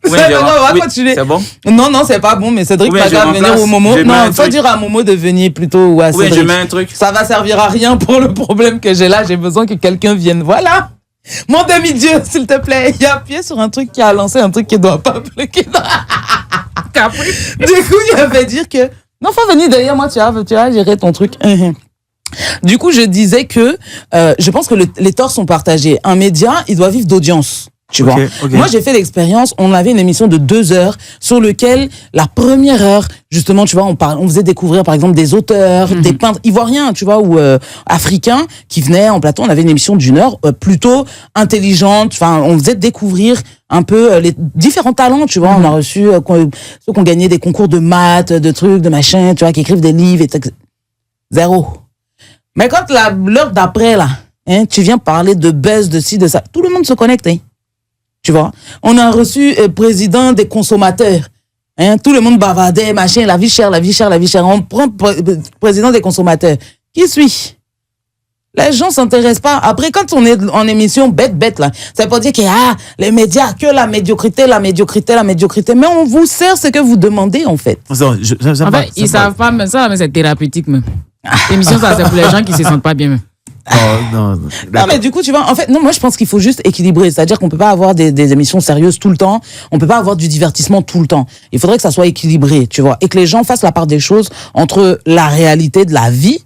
Oui, on va continuer. C'est bon? Non, c'est pas bon, mais Cédric va venir au Momo. Non, faut dire à Momo de venir plutôt ou à Cédric. Oui, je mets un truc. Ça va servir à rien pour le problème que j'ai là. J'ai besoin que quelqu'un vienne. Voilà. Mon demi-dieu, s'il te plaît. Il a appuyé sur un truc qui a lancé un truc qui doit pas bloquer. Du coup, il avait dire que non, faut venir derrière moi, tu vas gérer ton truc. Du coup, je disais que je pense que les torts sont partagés. Un média, il doit vivre d'audience. Tu vois. Moi, j'ai fait l'expérience. On avait une émission de 2 heures sur lequel la première heure, justement, tu vois, on faisait découvrir, par exemple, des auteurs, des peintres ivoiriens, tu vois, ou africains qui venaient en plateau. On avait une émission d'1 heure plutôt intelligente. Enfin, on faisait découvrir un peu les différents talents, tu vois. On a reçu ceux qui ont gagné des concours de maths, de trucs, de machin, tu vois, qui écrivent des livres, etc. Zéro. Mais quand l'heure d'après, là, hein, tu viens parler de buzz, de ci, de ça, tout le monde se connecte, hein. Tu vois, on a reçu président des consommateurs. Hein, tout le monde bavardait, machin, la vie chère. On prend président des consommateurs. Qui suis? Les gens s'intéressent pas. Après, quand on est en émission bête, là, ça veut pas dire que, les médias, que la médiocrité. Mais on vous sert ce que vous demandez, en fait. En fait, ils savent pas, mais ça, mais c'est thérapeutique, même. L'émission, ça, c'est pour les gens qui se sentent pas bien, même. Non, mais du coup, tu vois, en fait, non, moi, je pense qu'il faut juste équilibrer. C'est-à-dire qu'on peut pas avoir des émissions sérieuses tout le temps. On peut pas avoir du divertissement tout le temps. Il faudrait que ça soit équilibré, tu vois. Et que les gens fassent la part des choses entre la réalité de la vie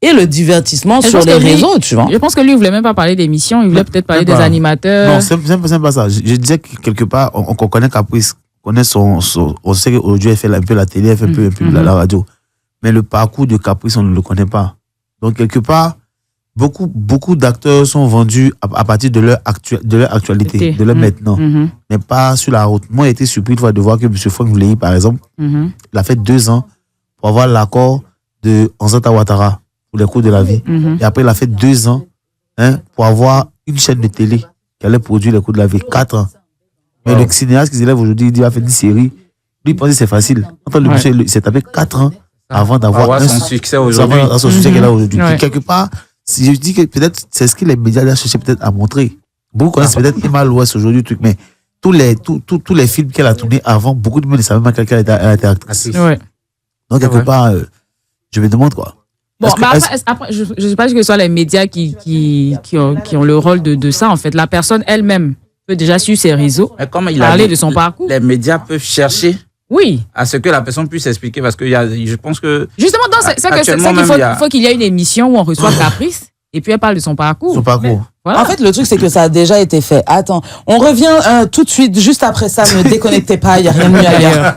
et le divertissement sur les réseaux, tu vois. Je pense que lui, il voulait même pas parler d'émissions. Il voulait peut-être parler des animateurs. Non, c'est pas ça. Je disais que quelque part, on connaît Caprice. On connaît on sait qu'aujourd'hui, elle fait un peu la télé, elle fait un peu la radio. Mais le parcours de Caprice, on ne le connaît pas. Donc, quelque part, beaucoup d'acteurs sont vendus à partir de leur actualité, de leur maintenant, mais pas sur la route. Moi, j'ai été surpris une fois de voir que M. Franck Vleilly, par exemple, il a fait 2 ans pour avoir l'accord de Ansata Ouattara pour les cours de la vie. Et après, il a fait 2 ans pour avoir une chaîne de télé qui allait produire les cours de la vie. 4 ans. Mais le cinéaste qui s'élève aujourd'hui, il dit qu'il va faire 10 séries. Lui, il pense que c'est facile. Quand le monsieur s'est tapé 4 ans avant d'avoir son succès aujourd'hui. Son succès qu'il a aujourd'hui. Quelque part, je dis que peut-être c'est ce que les médias ont cherché peut-être à montrer. Beaucoup connaissent peut-être Emma l'Ouest aujourd'hui, mais tous les films qu'elle a tournés avant, beaucoup de monde ne savaient même qu'elle était actrice. Donc, quelque part, je me demande quoi. Bon, après, je ne sais pas que ce soit les médias qui ont le rôle de ça, en fait. La personne elle-même peut déjà suivre ses réseaux, parler de son parcours. Les médias peuvent chercher. Oui. À ce que la personne puisse expliquer, parce que je pense que... Justement, il faut qu'il y ait une émission où on reçoit Caprice, et puis elle parle de son parcours. Voilà. En fait, le truc, c'est que ça a déjà été fait. Attends, on revient tout de suite, juste après ça, ne déconnectez pas, il n'y a rien de mieux ailleurs.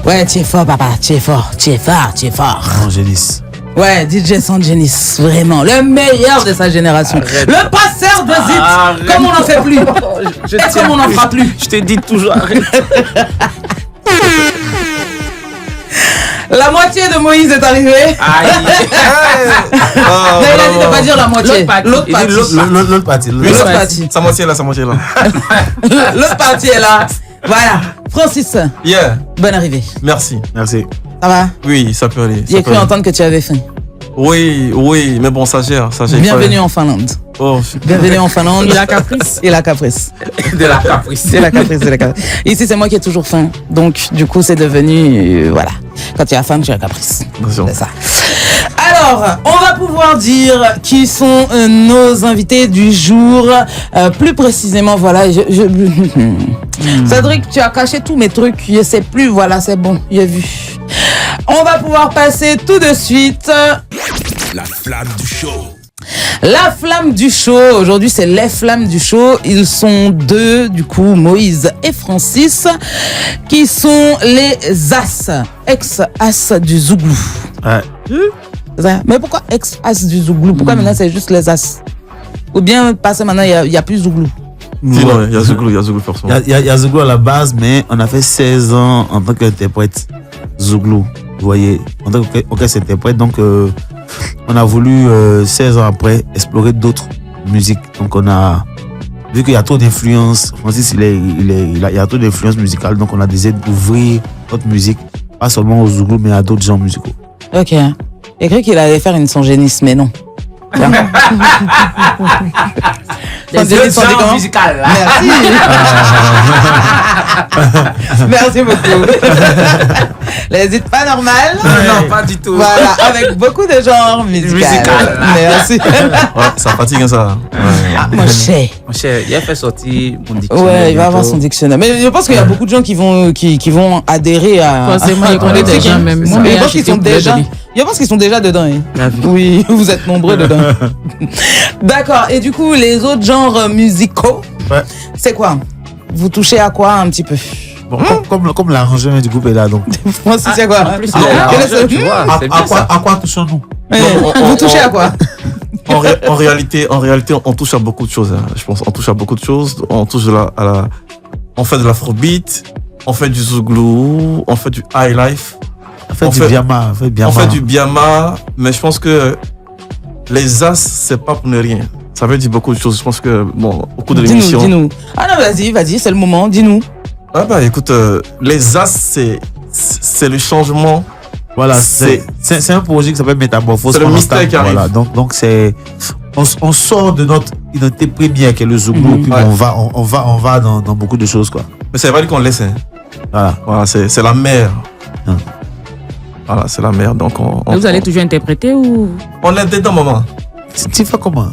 Ouais, tu es fort, papa. Tu es fort. Angélis. Ouais, DJ Sangenis, vraiment. Le meilleur de sa génération. Arrête. Le passeur de Zit. Comme on n'en fait plus. Comme on n'en fera plus. Je te dis toujours, arrête. La moitié de Moïse est arrivée. Aïe. Non, il a dit de pas dire la moitié. L'autre partie. Sa moitié là. L'autre partie est là. Voilà. Francis. Yeah. Bonne arrivée. Merci. Ça va? Oui, ça peut aller. J'ai cru entendre que tu avais faim. Oui, mais bon, ça gère. Bienvenue en Finlande. Bienvenue en Finlande. Et la caprice. De la caprice. Ici, c'est moi qui ai toujours faim. Donc, du coup, c'est devenu, voilà. Quand tu as faim, tu as caprice. C'est ça. Alors, Alors, on va pouvoir dire qui sont nos invités du jour. Plus précisément, voilà. Cédric, tu as caché tous mes trucs. Je sais plus. Voilà, c'est bon. J'ai vu. On va pouvoir passer tout de suite. La flamme du show. La flamme du show. Aujourd'hui, c'est les flammes du show. Ils sont deux, du coup, Moïse et Francis, qui sont les As, ex-As du Zouglou. Ouais. Mais pourquoi ex-As du Zouglou? Pourquoi maintenant c'est juste les As? Ou bien parce que maintenant il y a plus Zouglou? Si, non, il y a Zouglou forcément. Il y a Zouglou à la base, mais on a fait 16 ans en tant qu'interprète Zouglou. Vous voyez, en tant qu'interprète, donc on a voulu 16 ans après explorer d'autres musiques. Donc on a vu qu'il y a trop d'influences. Francis, il y a trop d'influences musicales, donc on a décidé d'ouvrir d'autres musiques, pas seulement au Zouglou, mais à d'autres genres musicaux. Ok. J'ai cru qu'il allait faire une songéniste, mais non. Des genres musicales, là. Merci. Merci beaucoup. Les dites pas normales. Non, pas du tout. Voilà, avec beaucoup de genres musicaux. Merci. Ouais, ça fatigue, hein, ça. Ouais. Ah, mon cher. Mon cher, il a fait sortir mon dictionnaire. Ouais, il va avoir bientôt. son dictionnaire. Mais je pense qu'il y a beaucoup de gens qui vont adhérer à. Forcément, il connaît des gens même. Je pense qu'ils sont déjà. Je pense qu'ils sont déjà dedans. Hein. Oui, vous êtes nombreux dedans. D'accord. Et du coup, les autres genres musicaux, Ouais. c'est quoi? Vous touchez à quoi un petit peu? Bon, comme l'arrangement du groupe est là, donc. Moi aussi, c'est quoi? En plus, il est là, tu vois, c'est bien ça. À quoi touchons-nous? Vous touchez à quoi? En réalité, on touche à beaucoup de choses. Hein. Je pense, on touche à beaucoup de choses. On touche on fait de l'afrobeat, on fait du zouglou, on fait du high life. On fait du biama. On fait du biama, mais je pense que les As, c'est pas pour ne rien. Ça veut dire beaucoup de choses. Je pense que, bon, au cours de l'émission. Dis-nous. Ah non, vas-y, c'est le moment, dis-nous. Ah bah écoute, les As, c'est le changement. Voilà, c'est un projet qui s'appelle Métamorphose. C'est le mystère qui arrive. Voilà, donc c'est on sort de notre identité première qui est le Zouglou, puis Ouais. on va dans beaucoup de choses, quoi. Mais ça veut dire qu'on laisse. Hein. Voilà, c'est la mer. Voilà, c'est la mer. Donc Vous allez toujours interpréter ou? on est dedans, maman. Tu fais comment?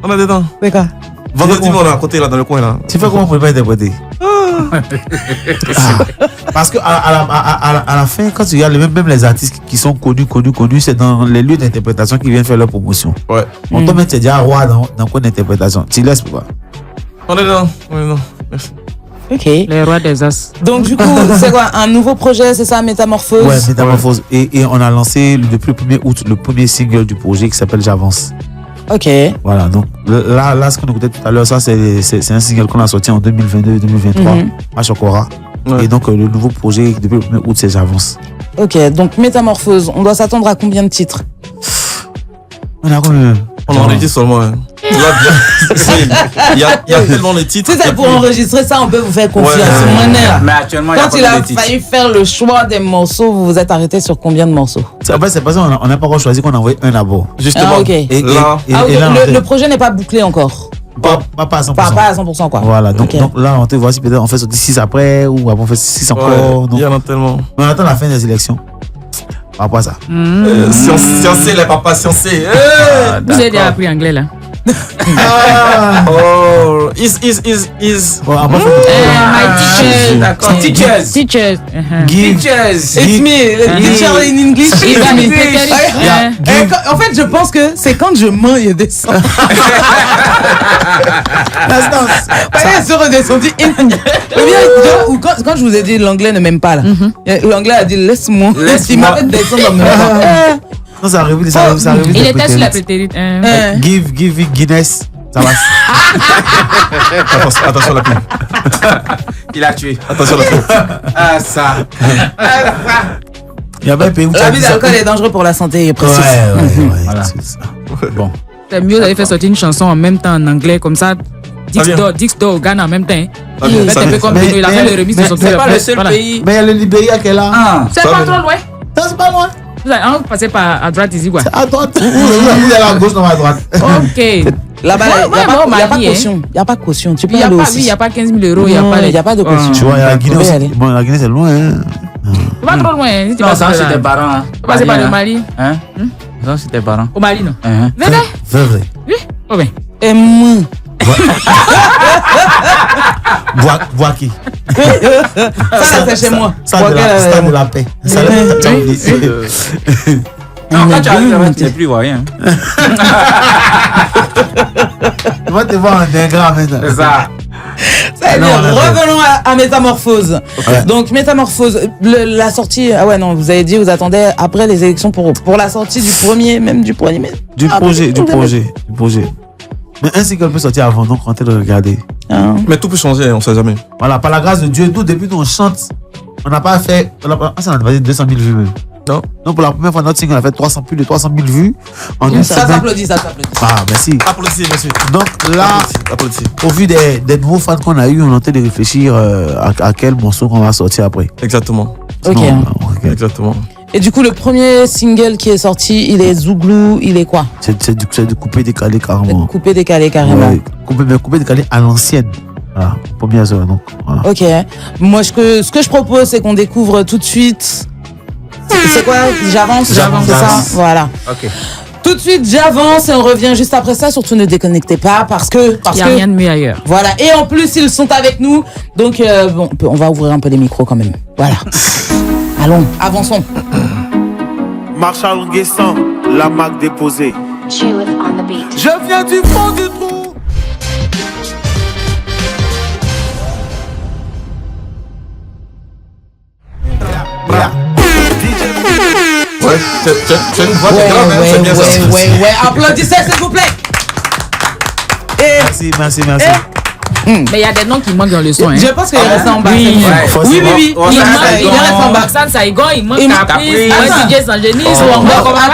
On est dedans. D'accord. Vendredi, on est à côté, là, dans le coin, là. Tu fais comment pour ne pas interpréter? Parce que à la fin, quand tu regardes même les artistes qui sont connus, c'est dans les lieux d'interprétation qu'ils viennent faire leur promotion. Ouais. On tombe tu es déjà roi dans le coin d'interprétation. Tu laisses pourquoi? On est dedans. Merci. Ok. Les rois des As. Donc du coup, c'est quoi? Un nouveau projet, c'est ça, Métamorphose? Ouais, Métamorphose. Et on a lancé depuis le 1er août le premier single du projet qui s'appelle J'avance. Ok. Voilà, donc là ce qu'on écoutait tout à l'heure, ça c'est un single qu'on a sorti en 2022-2023, Machokora. Ouais. Et donc le nouveau projet depuis le 1er août, c'est J'avance. Ok, donc Métamorphose, on doit s'attendre à combien de titres? On a combien? On enregistre seulement. Hein. Il y a tellement de titres. Si c'est pour enregistrer ça, on peut vous faire confiance. Ouais. Mais actuellement, Quand il il y a a pas de titres. failli faire le choix des morceaux, vous vous êtes arrêté sur combien de morceaux? En fait, c'est pas ça, on n'a pas encore choisi qu'on a envoyé un d'abord. Justement. Ah, ok. Et Là, là, Le projet n'est pas bouclé encore. pas à 100%. Pas à 100% quoi. Voilà, donc, Ok. donc là, on te voit si peut-être on fait sortir 6 après ou après on fait 6 encore. ouais, Donc, il y en a tellement. on attend la fin des élections. Par rapport à ça. Sciencé, les papas, sciencé. Vous avez déjà appris anglais là? Oh, is. Bon, après, My teacher. D'accord. Teachers. Teachers. Teachers. It's me, the teacher in English. It's me. Yeah. En fait, je pense que c'est quand je mens, il descend. Elle se redescendue. Ou quand je vous ai dit l'anglais ne m'aime pas là. L'anglais a dit laisse-moi. Il m'a fait descendre en même temps. non, ça arrive, ça arrive. Il était sur la prétérite. Give it Guinness. Ça va. Attention la pub. Il a tué. Attention la pub. Ah, ça. Il y a pas un pays où tu as L'abus dit ça. d'alcool est dangereux pour la santé, il précise. Ouais. Voilà. C'est ça. Bon. C'est mieux d'aller faire sortir une chanson en même temps en anglais comme ça. vient. Dixdo, Ghana en même temps. Ça vient, Faites ça un peu vient. comme Mais- Beno, il a fait mais- le remix mais de son C'est pas le seul pays. Mais il y a le Libéria qui est là. Ah. C'est pas trop loin. Ça, c'est pas loin. Vous allez passer par à droite ici quoi. À droite. Vous allez à gauche, non, à droite. Ok. Là-bas, Ouais, il n'y a, ouais, pas Mali, hein. caution. Il n'y a pas caution. Tu peux Il n'y a aller pas, aussi. oui, il y a pas 15 000 euros, il n'y a Non, pas. il y a pas de caution. Tu vois, il y a la Guinée On peut y aussi. aller. Bon, la Guinée, c'est loin. Hein. C'est pas trop loin. Si tu Non, vas ça, passer c'est là. tes parents. Hein. Tu vas passer par le Mali. Hein? Ça, c'est tes parents. Au Mali, non? Hein? Bébé? Vrai. Oui? Oh ben. Et moi. Bois qui? Ça, c'est chez moi. Ça de la paix. Ça Non, quand tu arrives, tu n'es plus voyant. Tu vas te voir en dégât maintenant. C'est ça. Revenons à Métamorphose. Ouais. Donc Métamorphose, la sortie, ah ouais non, vous avez dit vous attendez après les élections pour la sortie du premier, même du premier. Du projet. Mais un single peut sortir avant, donc on est de regarder. Ah. Mais tout peut changer, on sait jamais. Voilà, par la grâce de Dieu, nous, depuis nous on chante, on n'a pas fait, ça n'a pas dit 200 000 vues même. Non. Donc pour la première fois, notre single a fait plus de 300 000 vues en une Ça semaine. s'applaudit. Ah, merci. Applaudissez, monsieur. Donc là, Applaudissez. au vu des nouveaux fans qu'on a eu, on est en train de réfléchir à quel morceau qu'on va sortir après. Exactement. Ok. Sinon, on regarde. Exactement. Et du coup le premier single qui est sorti, il est Zouglou, il est quoi? C'est du coupé décalé carrément. Coupé décalé carrément. Ouais, coupé décalé à l'ancienne. Voilà, première heure, donc voilà. Ok. Moi ce que je propose c'est qu'on découvre tout de suite. C'est quoi? J'avance, c'est ça? Voilà. Ok. Tout de suite, j'avance et on revient juste après ça. Surtout ne déconnectez pas parce Il n'y a rien de mieux ailleurs. Voilà. Et en plus, ils sont avec nous. Donc, bon, on va ouvrir un peu les micros quand même. Voilà. Allons, avançons. Marshall Guessant, la marque déposée. Judith on the beat. Je viens du fond du trou. Ouais, tu as une voix de grave, hein, c'est bien ça. Ouais. Applaudissez, s'il vous plaît. Et Merci. Mais il y a des noms qui manquent dans le son. Hein. je pense qu'il est resté en bas. Oui. Oui. Il Il est resté en bas. Roxane Saigon, il manque Il manque Caprice, Caprice. il manque DJ Sangenis.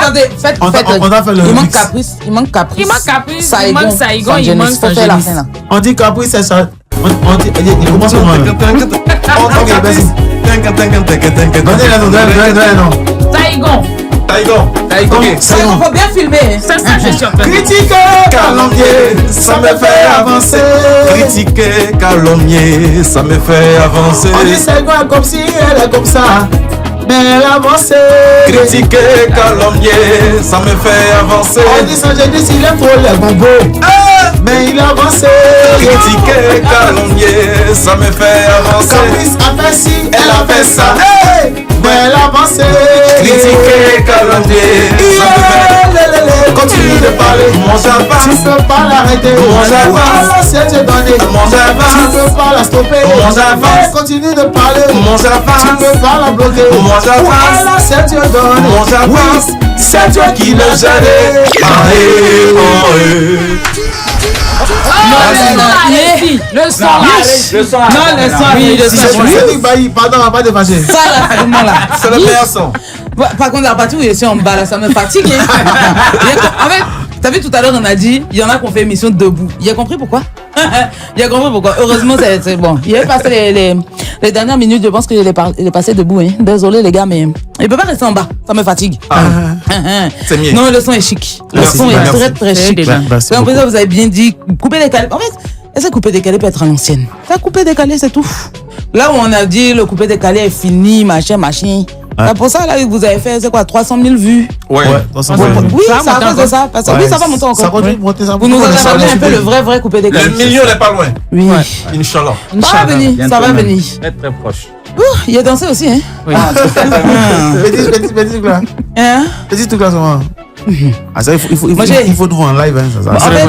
Attendez, faites. On a fait le Il manque remix. Caprice. Il manque Caprice, il manque Saigon, il manque Faut faire la Sangenis. fin, là. On dit qu'après c'est ça. On dit, il commence comment là? Ok, merci. Donnez la non. Saigon. Taïgon. Ok, Ça, il faut bien filmer. Hein. C'est ça que je suis en train de dire. Critiquer, calomnier, ça me fait avancer. Critiquer, calomnier, ça me fait avancer. On dit c'est quoi comme si elle est comme ça, mais elle avance. Critiquer, calomnier, ça me fait avancer. On dit ça, j'ai dit s'il est trop les bonbons, mais il avance. Critiquer, calomnier, ça me fait avancer. Caprice a fait ci, elle a fait ça, mais elle avance. Critiquer, calomnier, ça me fait. Continue de parler, Mon j'avance. tu peux pas l'arrêter. Mon j'avance. Alors c'est te donner, Mon j'avance. tu peux pas la stopper. Mon j'avance. Continue de parler, Mon tu j'avance. peux pas la bloquer. Mon j'avance. Alors c'est te donner, Mon j'avance. c'est toi qui Le le gêné. Le son là. Non, le son. Oui, le son. Cédric Bailly, pardon, on va pas te fâcher. Ça, là, c'est vraiment là. C'est le meilleur son. Par contre, la partie où je suis en bas, là, ça me fatigue. Hein. En fait, t'as vu tout à l'heure, on a dit, il y en a qui ont fait émission debout. Il a compris pourquoi? Il a compris pourquoi. Heureusement, c'est bon. Il est passé les dernières minutes, je pense qu'il est passé debout. Hein. Désolé, les gars, mais il peut pas rester en bas. Ça me fatigue. C'est mieux. Non, le son est chic. Le Merci, son est merci. très, très chic. Merci En beaucoup. plus, vous avez bien dit, couper décalé. En fait, est-ce que couper décalé peut être à l'ancienne? Ça, couper décalé, c'est tout. Là où on a dit le couper décalé est fini, machin. C'est pour ça, là, que vous avez fait, c'est quoi, 300 000 vues? Ouais. Ça Ouais. Oui, Ça va c'est à monter cause de encore. ça. Parce que, oui, ça va monter encore. Ça continue de monter, ça Vous nous monte. avez rappelé un peu le vrai couper décalé. Le million n'est pas loin. Oui. Inch'Allah. Ça va venir, ça va venir. Très très proche. Il a dansé aussi, hein? Oui. Petit truc là. Hein? Petit truc là, seulement. Ah, ça, Moi, j'ai- il faut nous en live, hein, ça. En fait,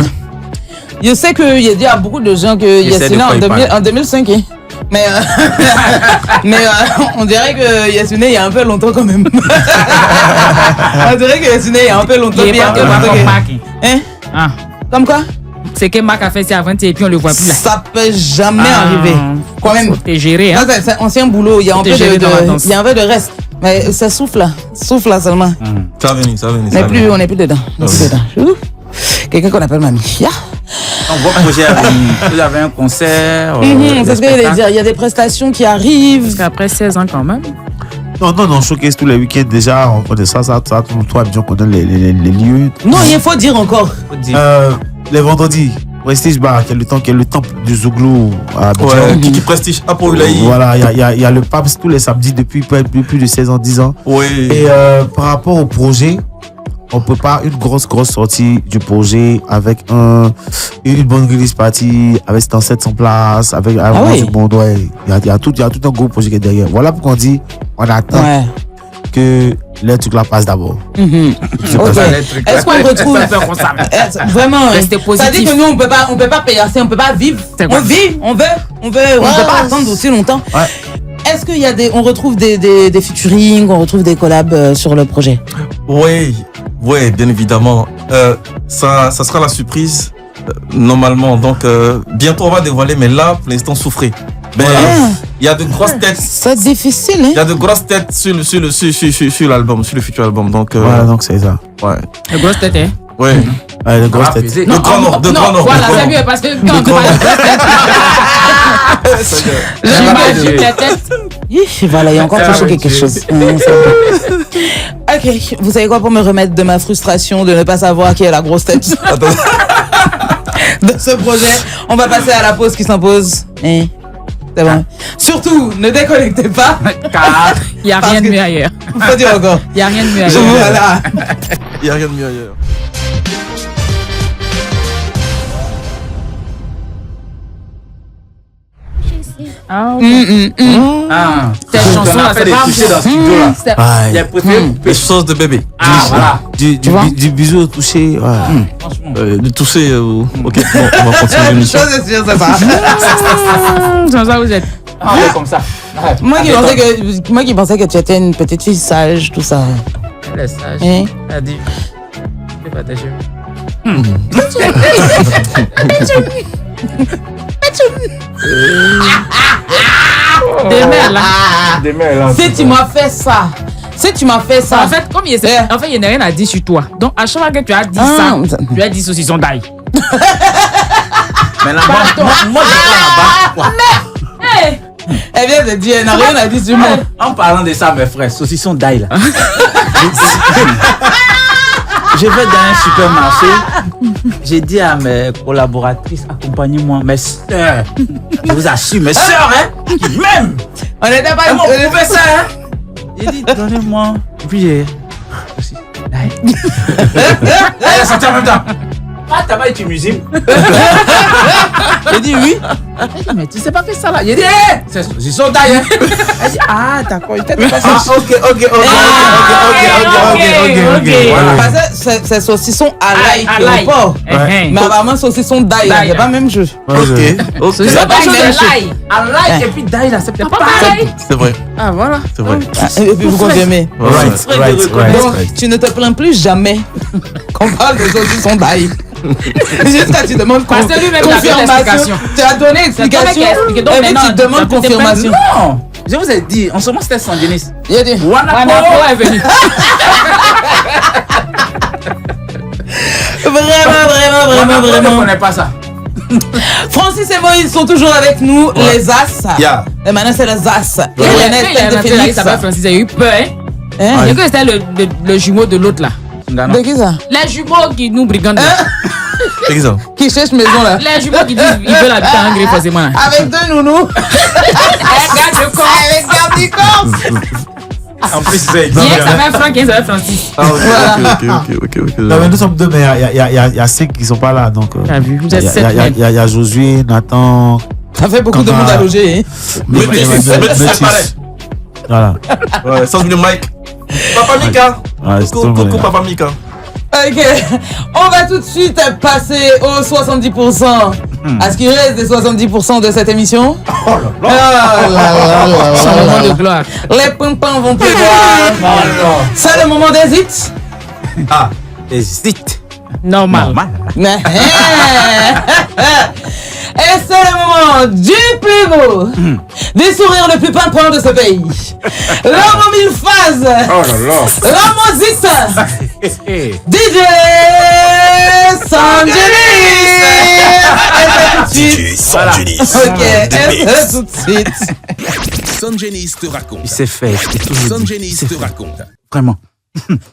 je sais qu'il y a dit à beaucoup de gens que Essaie de Yacine quoi il en 2005, hein. Mais, on dirait que Yacine il y a un peu longtemps quand même. On dirait que Yacine il y a un peu longtemps. Il est pas comme Mac. Hein? Ah. Comme quoi? C'est que Mac a fait ça avant et puis on le voit plus là. Ça peut jamais arriver. Quand même. T'es géré, hein? Ça, c'est ancien boulot, il y a un peu T'es géré dans la danse. il y a un peu de reste. Mais ça souffle là seulement. Ça va venir, ça va venir. Mais plus, on n'est plus dedans. On n'est plus dedans. Ouf. Quelqu'un qu'on appelle mamie. Yeah. Donc, votre projet a venu. Vous avez un concert. C'est ce que je voulais dire. Il y a des prestations qui arrivent. Parce qu'après 16 ans quand même. Non, showcase tous les week-ends déjà. On connaît ça, toi, Abidjan, on donne les lieux. Non, il faut dire encore. Les vendredis, Prestige Bar, qui est le temple du Zouglou à Abidjan. Ouais, Kiki Prestige, Apo Ulaï. Voilà, il y a le PAPS tous les samedis depuis plus de 16 ans, 10 ans. Oui. Et par rapport au projet, on prépare une grosse sortie du projet avec une bonne release party, avec 700 places, avec oui. du monde. Ouais. Il y a tout un gros projet qui est derrière. Voilà pourquoi on dit, on attend que les trucs là passent d'abord. Ok. Est-ce qu'on retrouve vraiment? Rester Ça positif. dit que nous on peut pas payer assez, on peut pas vivre. On vit, on peut pas attendre aussi longtemps. Ouais. Est-ce qu'il y a on retrouve des featuring, on retrouve des collabs sur le projet? Oui, bien évidemment. Ça sera la surprise normalement. Donc bientôt on va dévoiler, mais là pour l'instant souffrez. Il y a de grosses têtes. C'est difficile, hein? Il y a de grosses têtes sur l'album, sur le futur album. Donc Voilà, donc c'est ça. ouais. Les grosses têtes, hein? Ouais. Ouais, de grosses têtes. De grands noms, de grands noms. Voilà, c'est mieux parce que quand on parle de grosses têtes, j'imagine les têtes. Voilà, il y a encore touché quelque chose. Ok, vous savez quoi, pour me remettre de ma frustration de ne pas savoir qui est la grosse tête de ce projet, on va passer à la pause qui s'impose. C'est bon. Surtout, ne déconnectez pas. Car il n'y a rien de mieux ailleurs. Faut dire encore. Il n'y a rien de mieux ailleurs. Voilà. Il n'y a rien de mieux ailleurs. Cette chanson-là, c'est pas Il y a préféré Les choses de bébé. voilà. Du bisou au toucher. De tousser. Ok, bon, on va continuer l'émission. Chose est sûre, c'est ça. Sans ça, vous êtes. comme ça. Moi qui pensais que tu étais une petite fille sage, tout ça. Elle est sage. Hein? Elle a dit, fais pas tes cheveux. Démêle, là. Si tu m'as fait ça. En fait, comme il n'y a rien à dire sur toi. Donc, à chaque fois que tu as dit ça, tu as dit saucisson d'ail. Mais là-bas, moi je prends là-bas. Elle vient de dire, elle n'a rien à dire sur moi. En parlant de ça, mes frères, saucisson d'ail là. Je vais dans un supermarché. J'ai dit à mes collaboratrices, accompagnez-moi, mes soeurs. Je vous assure, mes soeurs, hein, qui m'aiment. On n'était pas. Elles m'ont prouvé ça, hein. J'ai dit, donnez-moi. Et puis j'ai. Elle a sorti en même temps. Ah, t'as pas utilisé. J'ai dit oui. Elle dit, mais tu sais pas que ça là. J'ai dit, c'est saucisson d'ail, hein. Elle dit, ah, d'accord, peut-être pas ça. Ok. Voilà. Parce que c'est saucisson à l'ail qui est pas. Mais apparemment, saucisson d'ail, c'est pas le même jeu. Ok. C'est pas chose de l'ail. À l'ail et puis d'ail là, c'est peut-être Pas pas pareil. C'est vrai, Ah, voilà. c'est vrai. Et puis vous confirmez. Right. Donc, tu ne te plains plus jamais qu'on parle de saucisson d'ail. Jusqu'à tu demandes Parce que lui-même, il a fait confirmation. l'explication. Tu as donné explication. C'est toi qui as expliqué. Donc Et puis maintenant, tu demandes tu as fait tes confirmation. Non, je vous ai dit, en ce moment c'était Sandinis. Il a dit. Wanako est venu. Vraiment. Je ne connais pas ça. Francis et Moïse sont toujours avec nous, les As. Yeah. Et maintenant, c'est les As. Et Il René, a tête de annoncé là, il Phoenix. s'appelle Francis, il a eu peur. Hein. Hein? Il a cru que c'était le jumeau de l'autre là. De qui ça? Les jumeaux qui nous brigandent là. Exemple. Qui cherche maison là? Les jumeaux qui disent qu'ils veulent habiter en Hongrie forcément là. Avec deux nounous. Avec Capricorn. En plus, c'est Qui est que ça s'appelle Franck, qui s'appelle Francis. Ah, ok. Non, mais nous sommes deux, mais il y a 5 qui sont pas là. Donc, T'as vu, vous êtes il y a- 7 il y a- il y a Josué, Nathan. Ça fait beaucoup de monde à loger. Hein? Métis. Voilà. Ouais, sans oublier Mike. Papa Mika. Ouais, c'est tout le monde Coucou est là. Papa Mika. Ok, on va tout de suite passer aux 70%. À ce qui reste des 70% de cette émission. Oh là là. Son moment de gloire. Les pimpins vont pleuvoir. C'est le moment des hits. Ah, hésite. Normal. Et c'est le moment du plus beau, du sourire le plus pimpant de ce pays. L'homme en mille phases. Oh là là. L'homme aux hits. DJ Sanjenis. DJ Sanjenis. Ok, et c'est tout de suite. Sanjenis te raconte. Il s'est fait. Je t'ai toujours dit. Sanjenis te raconte. Vraiment.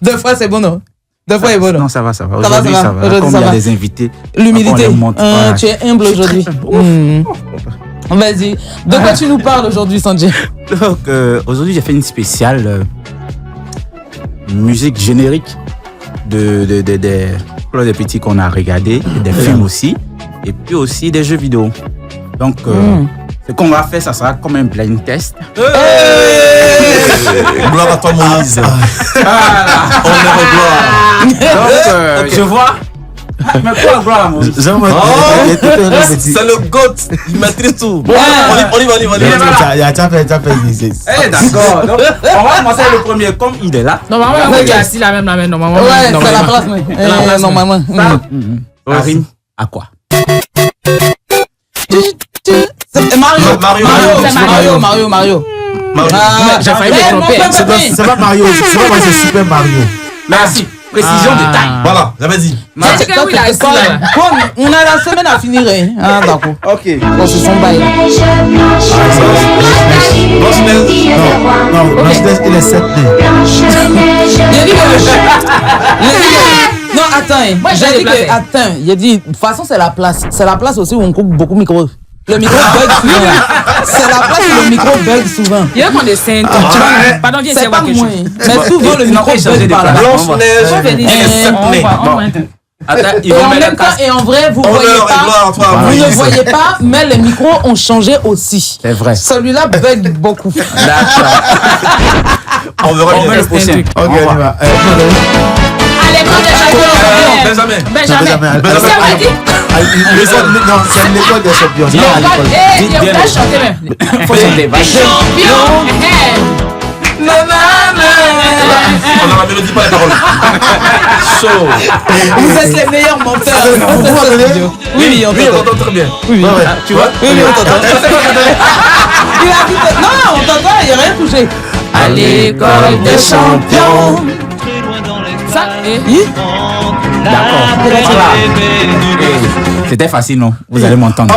2 fois c'est bon, non? 2 fois est bon, non? Non, ça va. Ça va, Aujourd'hui, ça va. ça va. Aujourd'hui, Comme ça il y a va. des invités. L'humilité. on les monte. Voilà. Tu es humble aujourd'hui. Vas-y. De quoi tu nous parles aujourd'hui, Sanjay? Donc, aujourd'hui, j'ai fait une spéciale musique générique plein de petits qu'on a regardé, des films aussi, et puis aussi des jeux vidéo. Donc, ce qu'on va faire, ça sera comme un blind test. Gloire à toi, Moïse. Honneur et gloire. Donc, je vois. Mais quoi, gloire à Moïse? C'est le GOAT. Il maîtrise tout. Bon, on y va. D'accord. Donc, on va commencer le premier. Comme il est là. Normalement, on est assis là même. Normalement. Ouais, c'est la place, normalement. Ça rime à quoi? Mario. J'ai failli me tromper. C'est pas Mario, c'est Super Mario. Merci. Précision de taille. Voilà, j'avais dit. C'est que oui, il a assis là. On a la semaine à finir. Ah, d'accord. Ok. Bon, c'est son bail. Non, Blanche-Neige, il est 7 Non, attends. J'ai dit que, attends, il a dit, de toute façon, c'est la place. C'est la place aussi où on coupe beaucoup de micros. Le micro bug souvent. C'est la place où le micro bug souvent. Il y a qu'on est 5 ans. Pardon, viens C'est voir pas quelque moi. chose. Mais souvent, le micro bug par là. Blanche-Neige, Attends, ils Et vont en mettre même la temps, casse. et en vrai, vous voyez honneur et pas. gloire à toi, Vous ne Moïse. voyez pas, mais les micros ont changé aussi. C'est vrai. Celui-là bug beaucoup. D'accord. On verra On bien. met le prochain. Ok, on y va. Allez, prends les champions. Benjamin. Benjamin. Benjamin. C'est vrai, dit. Non, c'est l'école des champions. C'est pas à l'école. Il y a pas chanté même. Faut chanter. Champion. On a la mélodie, pas les paroles. Chaud. Vous êtes les meilleurs menteurs. Vous m'entendez? Oui, on Oui, on t'entend. t'entend très bien. Ouais. Tu vois? Oui, on t'entend. Il a dit que- non, on t'entend, il n'y a rien touché. À l'école des champions. Ça, D'accord. Voilà. C'était facile, non? Vous allez m'entendre.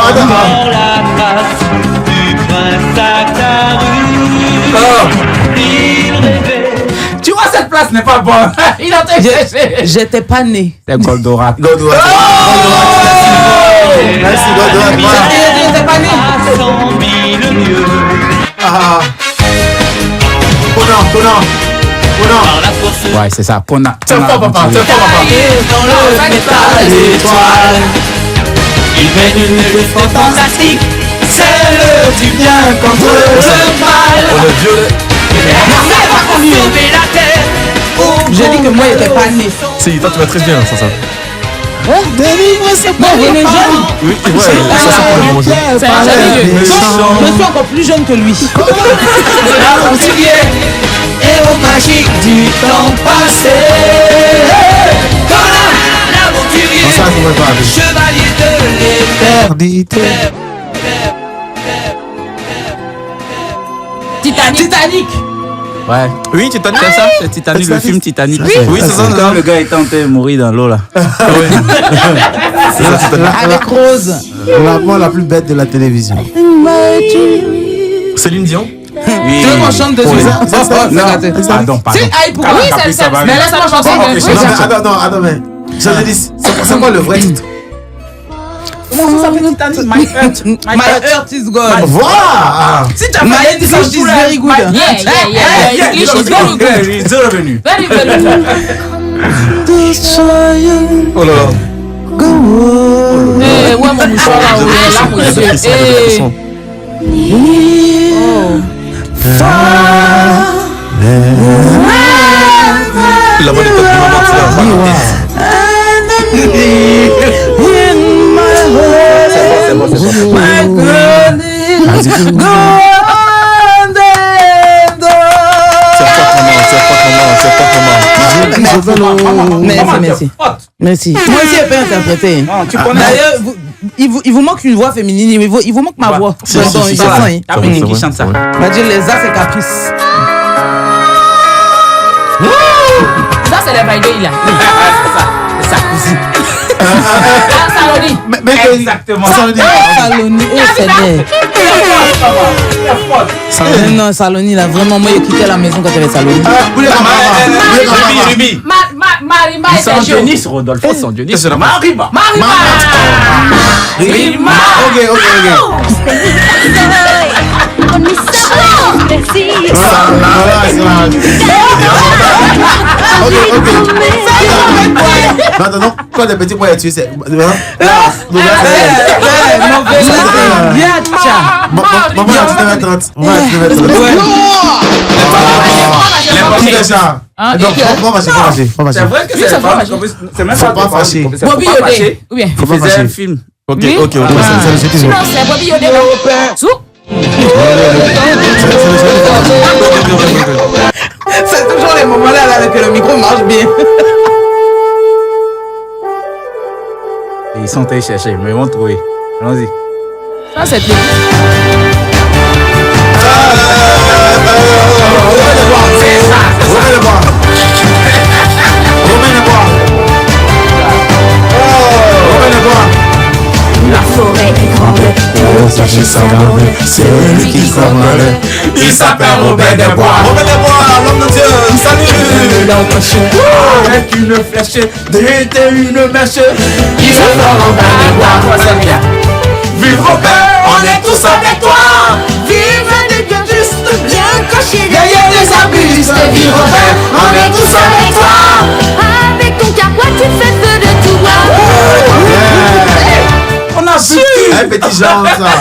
Tu vois, cette place n'est pas bonne. Il a été cherché. J'étais pas né. C'est Goldorak. Goldorak. Merci, Goldorak. J'étais pas né. Conan. Ouais, c'est ça. Pona. C'est fort, papa. C'est fort, papa. Il mène une lutte fantastique, celle du bien contre le mal. On est violet. Sauver la terre. J'ai dit que moi, il était pas né. Si, toi, tu maîtrises bien ça. Non, vous les jeunes. Oui, ouais. Ça, c'est pour le manger. c'est un joli jeu. Je suis encore plus jeune que lui. Héros magique du temps passé. Conan, l'aventurier, Ça, je ne pas. chevalier de l'éternité. Titanic. Ouais. Oui, Titanic. C'est ça, c'est Titanic, le film Titanic. Oui, c'est ça. Quand le gars était en train de mourir dans l'eau, là. C'est ça, Titanic. Avec Rose. La voix la plus bête de la télévision. Céline Dion. Oui. Tu veux qu'on chante dessus? Pardon. Si, aïe, pourquoi? Oui, c'est ça. Mais laisse-moi chanter. Attends, mais. C'est quoi le vrai titre? My heart is gone. Voilà! My English is very good. Yeah. English is very good. C'est revenu. Very, very good. Oh là là. Eh, ouais, mon mouchoir là, où il est là, monsieur. Eh. La bonne époque du moment, tu Merci. Moi aussi, je peux interpréter. D'ailleurs, il vous manque une voix féminine, il vous manque ma voix. C'est ça. Capitaine qui chante ça. On va dire les as et caprices. Ça, c'est les baguettes là. C'est sa cousine. Saloni. Exactement. Saloni, oh Seigneur. Non, Saloni, là, vraiment, moi, j'ai quitté la maison quand il y avait Saloni. Ruby. Marimba et San Sergio. Dionis, Rodolphe San Dionis. C'est la Mariba. Marimba. Ok. Merci. Non, non, quand les petits pois tués, c'est. Maman, Maman, tu devais 30. Maman, tu devais 30. Qui fait ça? Donc, faut fâcher. C'est vrai que c'est même pas fâché. Bobby Yodé. Ou bien. Faut pas faisait fâcher. un film. Ok. Sinon, c'est Bobby Yodé. c'est toujours les moments là que le micro marche bien. Et ils sont allés chercher, mais ils vont trouver. Allons-y. Ça, c'est tout. La forêt est grande, cacher sa bande, c'est lui qui commande. Il s'appelle Robert des Bois. Robert des Bois, l'homme de Dieu, salut. Avec une flèche, d'était une mèche. Il s'appelle Robert des Bois. Vive Robert, on est tous avec toi. Vive des biens juste bien cachés derrière les arbustes. Vive Robert, on est tous avec toi. Avec ton carquois, tu fais feu de tout bois. On a su. Un petit genre, ça.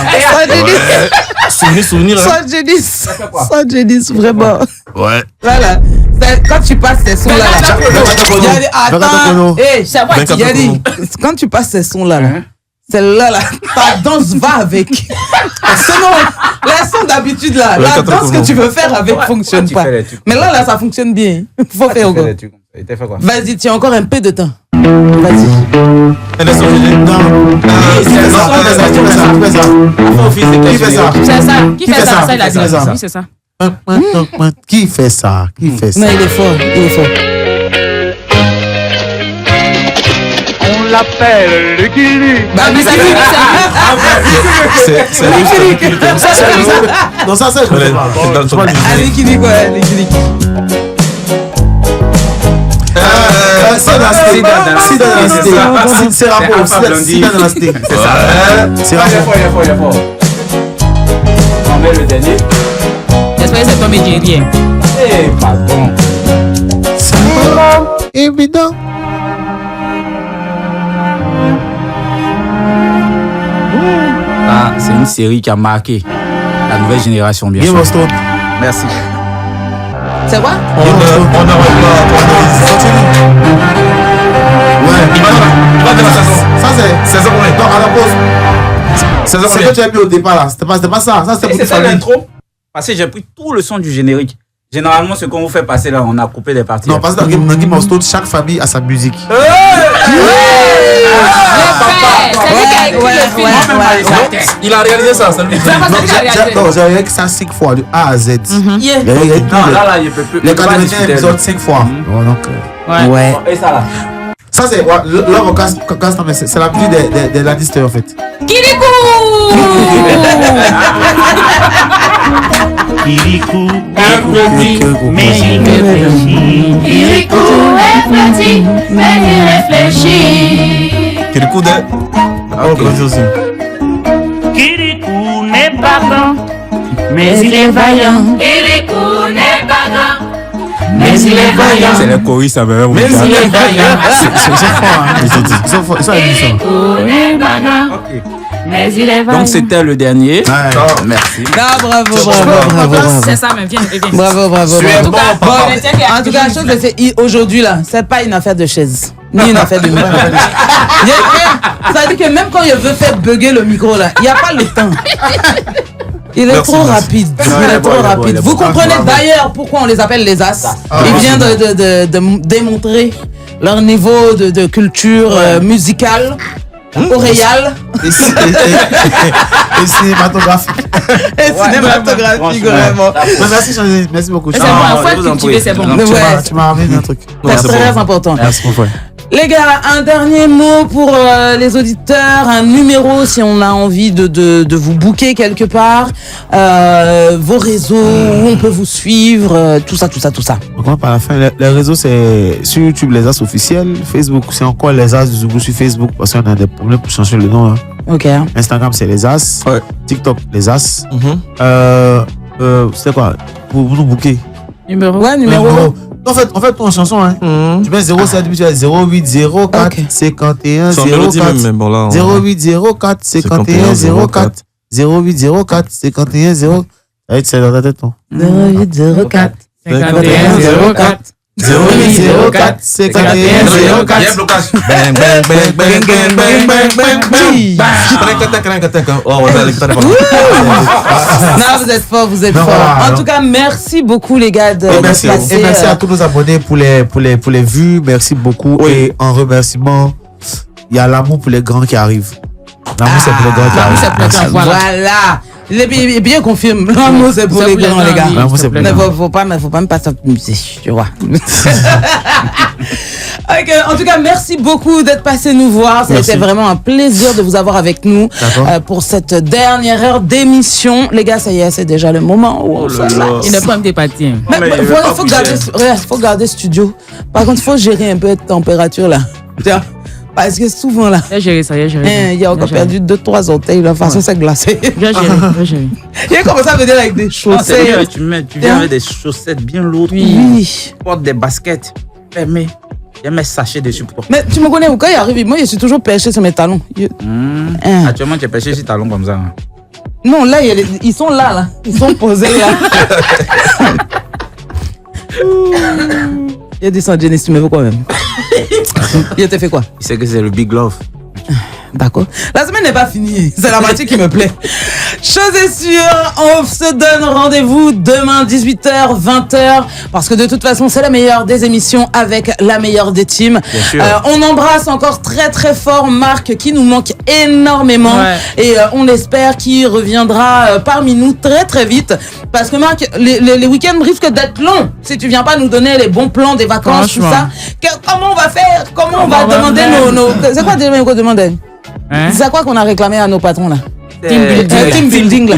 Souvenir. Sans Jadis, vraiment. Ouais. Voilà. Quand tu passes ces sons-là. Attends. Quand tu passes ces sons-là, celle-là, ta danse va avec. Sinon, les sons d'habitude, là, la danse que tu veux faire avec ne fonctionne pas. Mais là, ça fonctionne bien. Faut faire encore. Vas-y, tu as encore un peu de temps. Vas-y. Elle est sortie. Non. Qui fait ça? Qui fait ça? Ça, il a dit. Oui, c'est ça. Qui fait ça? Non, il est fort. On l'appelle le Kili. Bah, mais ça Non, ça, c'est Allez, qui dit quoi? C'est dans On met le dernier. J'espère que c'est ton nigérien. Eh, pardon. évident. Ah, c'est une série qui a marqué la nouvelle génération, bien sûr. Game of Thrones. Merci. C'est quoi? On n'arrête pas. Ouais. Il va de la saison. Ça, c'est. Saison combien? Non, à la pause. Saison C'est que tu as mis au départ là. C'était pas ça. Ça, c'était C'est pour ça famille. l'intro. Parce que j'ai pris tout le son du générique. Généralement, ce qu'on vous fait passer là, on a coupé des parties. Non, parce que dans Game of Thrones, chaque famille a sa musique. Il a réalisé ça, c'est lui. Non, j'ai regardé ça 5 fois, de A à Z. Non, là, il peut plus. Les 81 épisodes 5 fois. Ouais. Et ça là. Ça, c'est. Là, on casse, mais c'est la musique des Lannister en fait. Kirikou, est petit, mais il réfléchit. Kirikou est petit, mais il réfléchit. Kirikou de. Ok, aussi. Kirikou n'est pas grand, mais il est vaillant. Kirikou n'est pas grand, mais il est vaillant. C'est les choristes, ça va. Mais il est vaillant. Ils sont forts, Kirikou n'est pas grand, mais il est vaillant. Donc, c'était le dernier. Merci. Bravo. C'est ça, mais viens. Bravo. En En tout cas, la chose, c'est aujourd'hui là, c'est pas une affaire de chaise, ni une affaire de micro. Ça veut dire que même quand il veut faire bugger le micro là, il n'y a pas le temps. Il est trop rapide. Vous comprenez d'ailleurs pourquoi on les appelle les As. Il vient de démontrer leur niveau de culture musicale, oreillale et cinématographique. Cinématographique, vraiment. Merci beaucoup. C'est bon, une fois cultivé, c'est bon. Tu m'as ramené un truc. C'est très important. Merci, mon frère. Les gars, un dernier mot pour les auditeurs, un numéro si on a envie de vous booker quelque part, vos réseaux, où on peut vous suivre, tout ça. On commence par la fin. Les réseaux, c'est sur YouTube, les As officiels. Facebook, c'est encore les As du Zougou sur Facebook parce qu'on a des problèmes pour changer le nom. Hein. Ok. Instagram, c'est les As. Ouais. TikTok, les As. C'était quoi? Pour nous booker. Numéro. Ouais, numéro. En fait, ton chanson, hein. Tu mets 07, puis tu as 0804 51 C'est en mélodie 04. même, mais bon là. 0804 51 04. 0804 51 0. C'est dans ta tête, non? 0804 51 04. 0804 51 04. Y'a blocage. Bang, bang, bang, bang, bang, bang, bang, bang, bang. Oh, vous allez écouter. Non, vous êtes fort, vous êtes Non, fort. voilà, En tout cas, merci beaucoup les gars de Merci à tous nos abonnés pour les vues. Merci beaucoup. Et en remerciement, il y a l'amour pour les grands qui arrivent. L'amour, c'est pour les grands qui L'amour, c'est pour les arrivent. grands, Voilà. Il bien confirme. L'amour, c'est pour les grands, les gars. L'amour, c'est pour les Mais grands. faut pas me passer musique, tu vois. Ok, en tout cas, merci beaucoup d'être passé nous voir. C'était vraiment un plaisir de vous avoir avec nous pour cette dernière heure d'émission. Les gars, ça y est, c'est déjà le moment où on s'en va. Il ne peut même départir. Mais faut garder studio. Par contre, il faut gérer un peu de température là. Tu vois, parce que souvent là, J'ai géré ça, j'ai géré. il y a encore perdu 2-3 orteils. De toute façon, c'est glacé. J'ai géré. Il a commencé à venir avec des chaussettes. Tu viens avec des chaussettes bien lourdes. Oui. Tu portes des baskets fermées. Il y a mes sachets dessus pour toi. Mais tu me connais, quand il arrive, moi je suis toujours perché sur mes talons. Actuellement, tu es pêché sur talons comme ça. Hein. Non, là, ils sont là. Ils sont posés là. Il a dit ça, Janice, tu me veux quoi même? Il t'a fait quoi? Il sait que c'est le Big Love. D'accord. La semaine n'est pas finie. C'est la moitié qui me plaît. Chose est sûre, on se donne rendez-vous demain 18h, 20h. Parce que de toute façon, c'est la meilleure des émissions avec la meilleure des teams. Bien sûr. On embrasse encore très très fort Marc qui nous manque énormément. Ouais. Et on espère qu'il reviendra parmi nous très très vite. Parce que Marc, les week-ends risquent d'être longs. Si tu viens pas nous donner les bons plans des vacances, tout ça. Comment on va faire? Comment on va demander nos... C'est quoi déjà qu'on demandait? Hein? C'est à quoi qu'on a réclamé à nos patrons là? Team building là.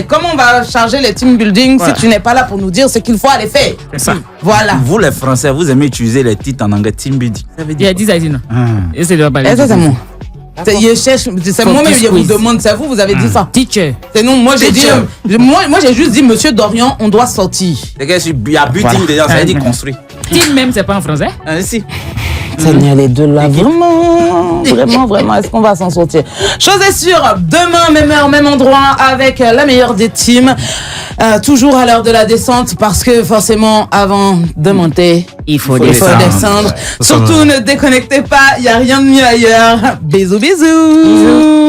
Comment on va charger les team building si tu n'es pas là pour nous dire ce qu'il faut aller faire? C'est ça. Voilà. Vous, les Français, vous aimez utiliser les titres en anglais team building. Ça veut Il y a 10 non. Et c'est de parler. Et ça c'est moi. C'est moi-même qui vous demande, c'est vous avez dit ça. Teacher. C'est non, moi j'ai dit, moi j'ai juste dit Monsieur Dorian, on doit sortir. C'est que il y a building déjà, ça veut dire construit. Team même, c'est pas en français. Si. Seigneur, les deux là, vraiment, est-ce qu'on va s'en sortir? Chose est sûre, demain, même heure, même endroit, avec la meilleure des teams, toujours à l'heure de la descente, parce que forcément, avant de monter, il faut descendre. Surtout, ne déconnectez pas, il n'y a rien de mieux ailleurs. Bisous, bisous.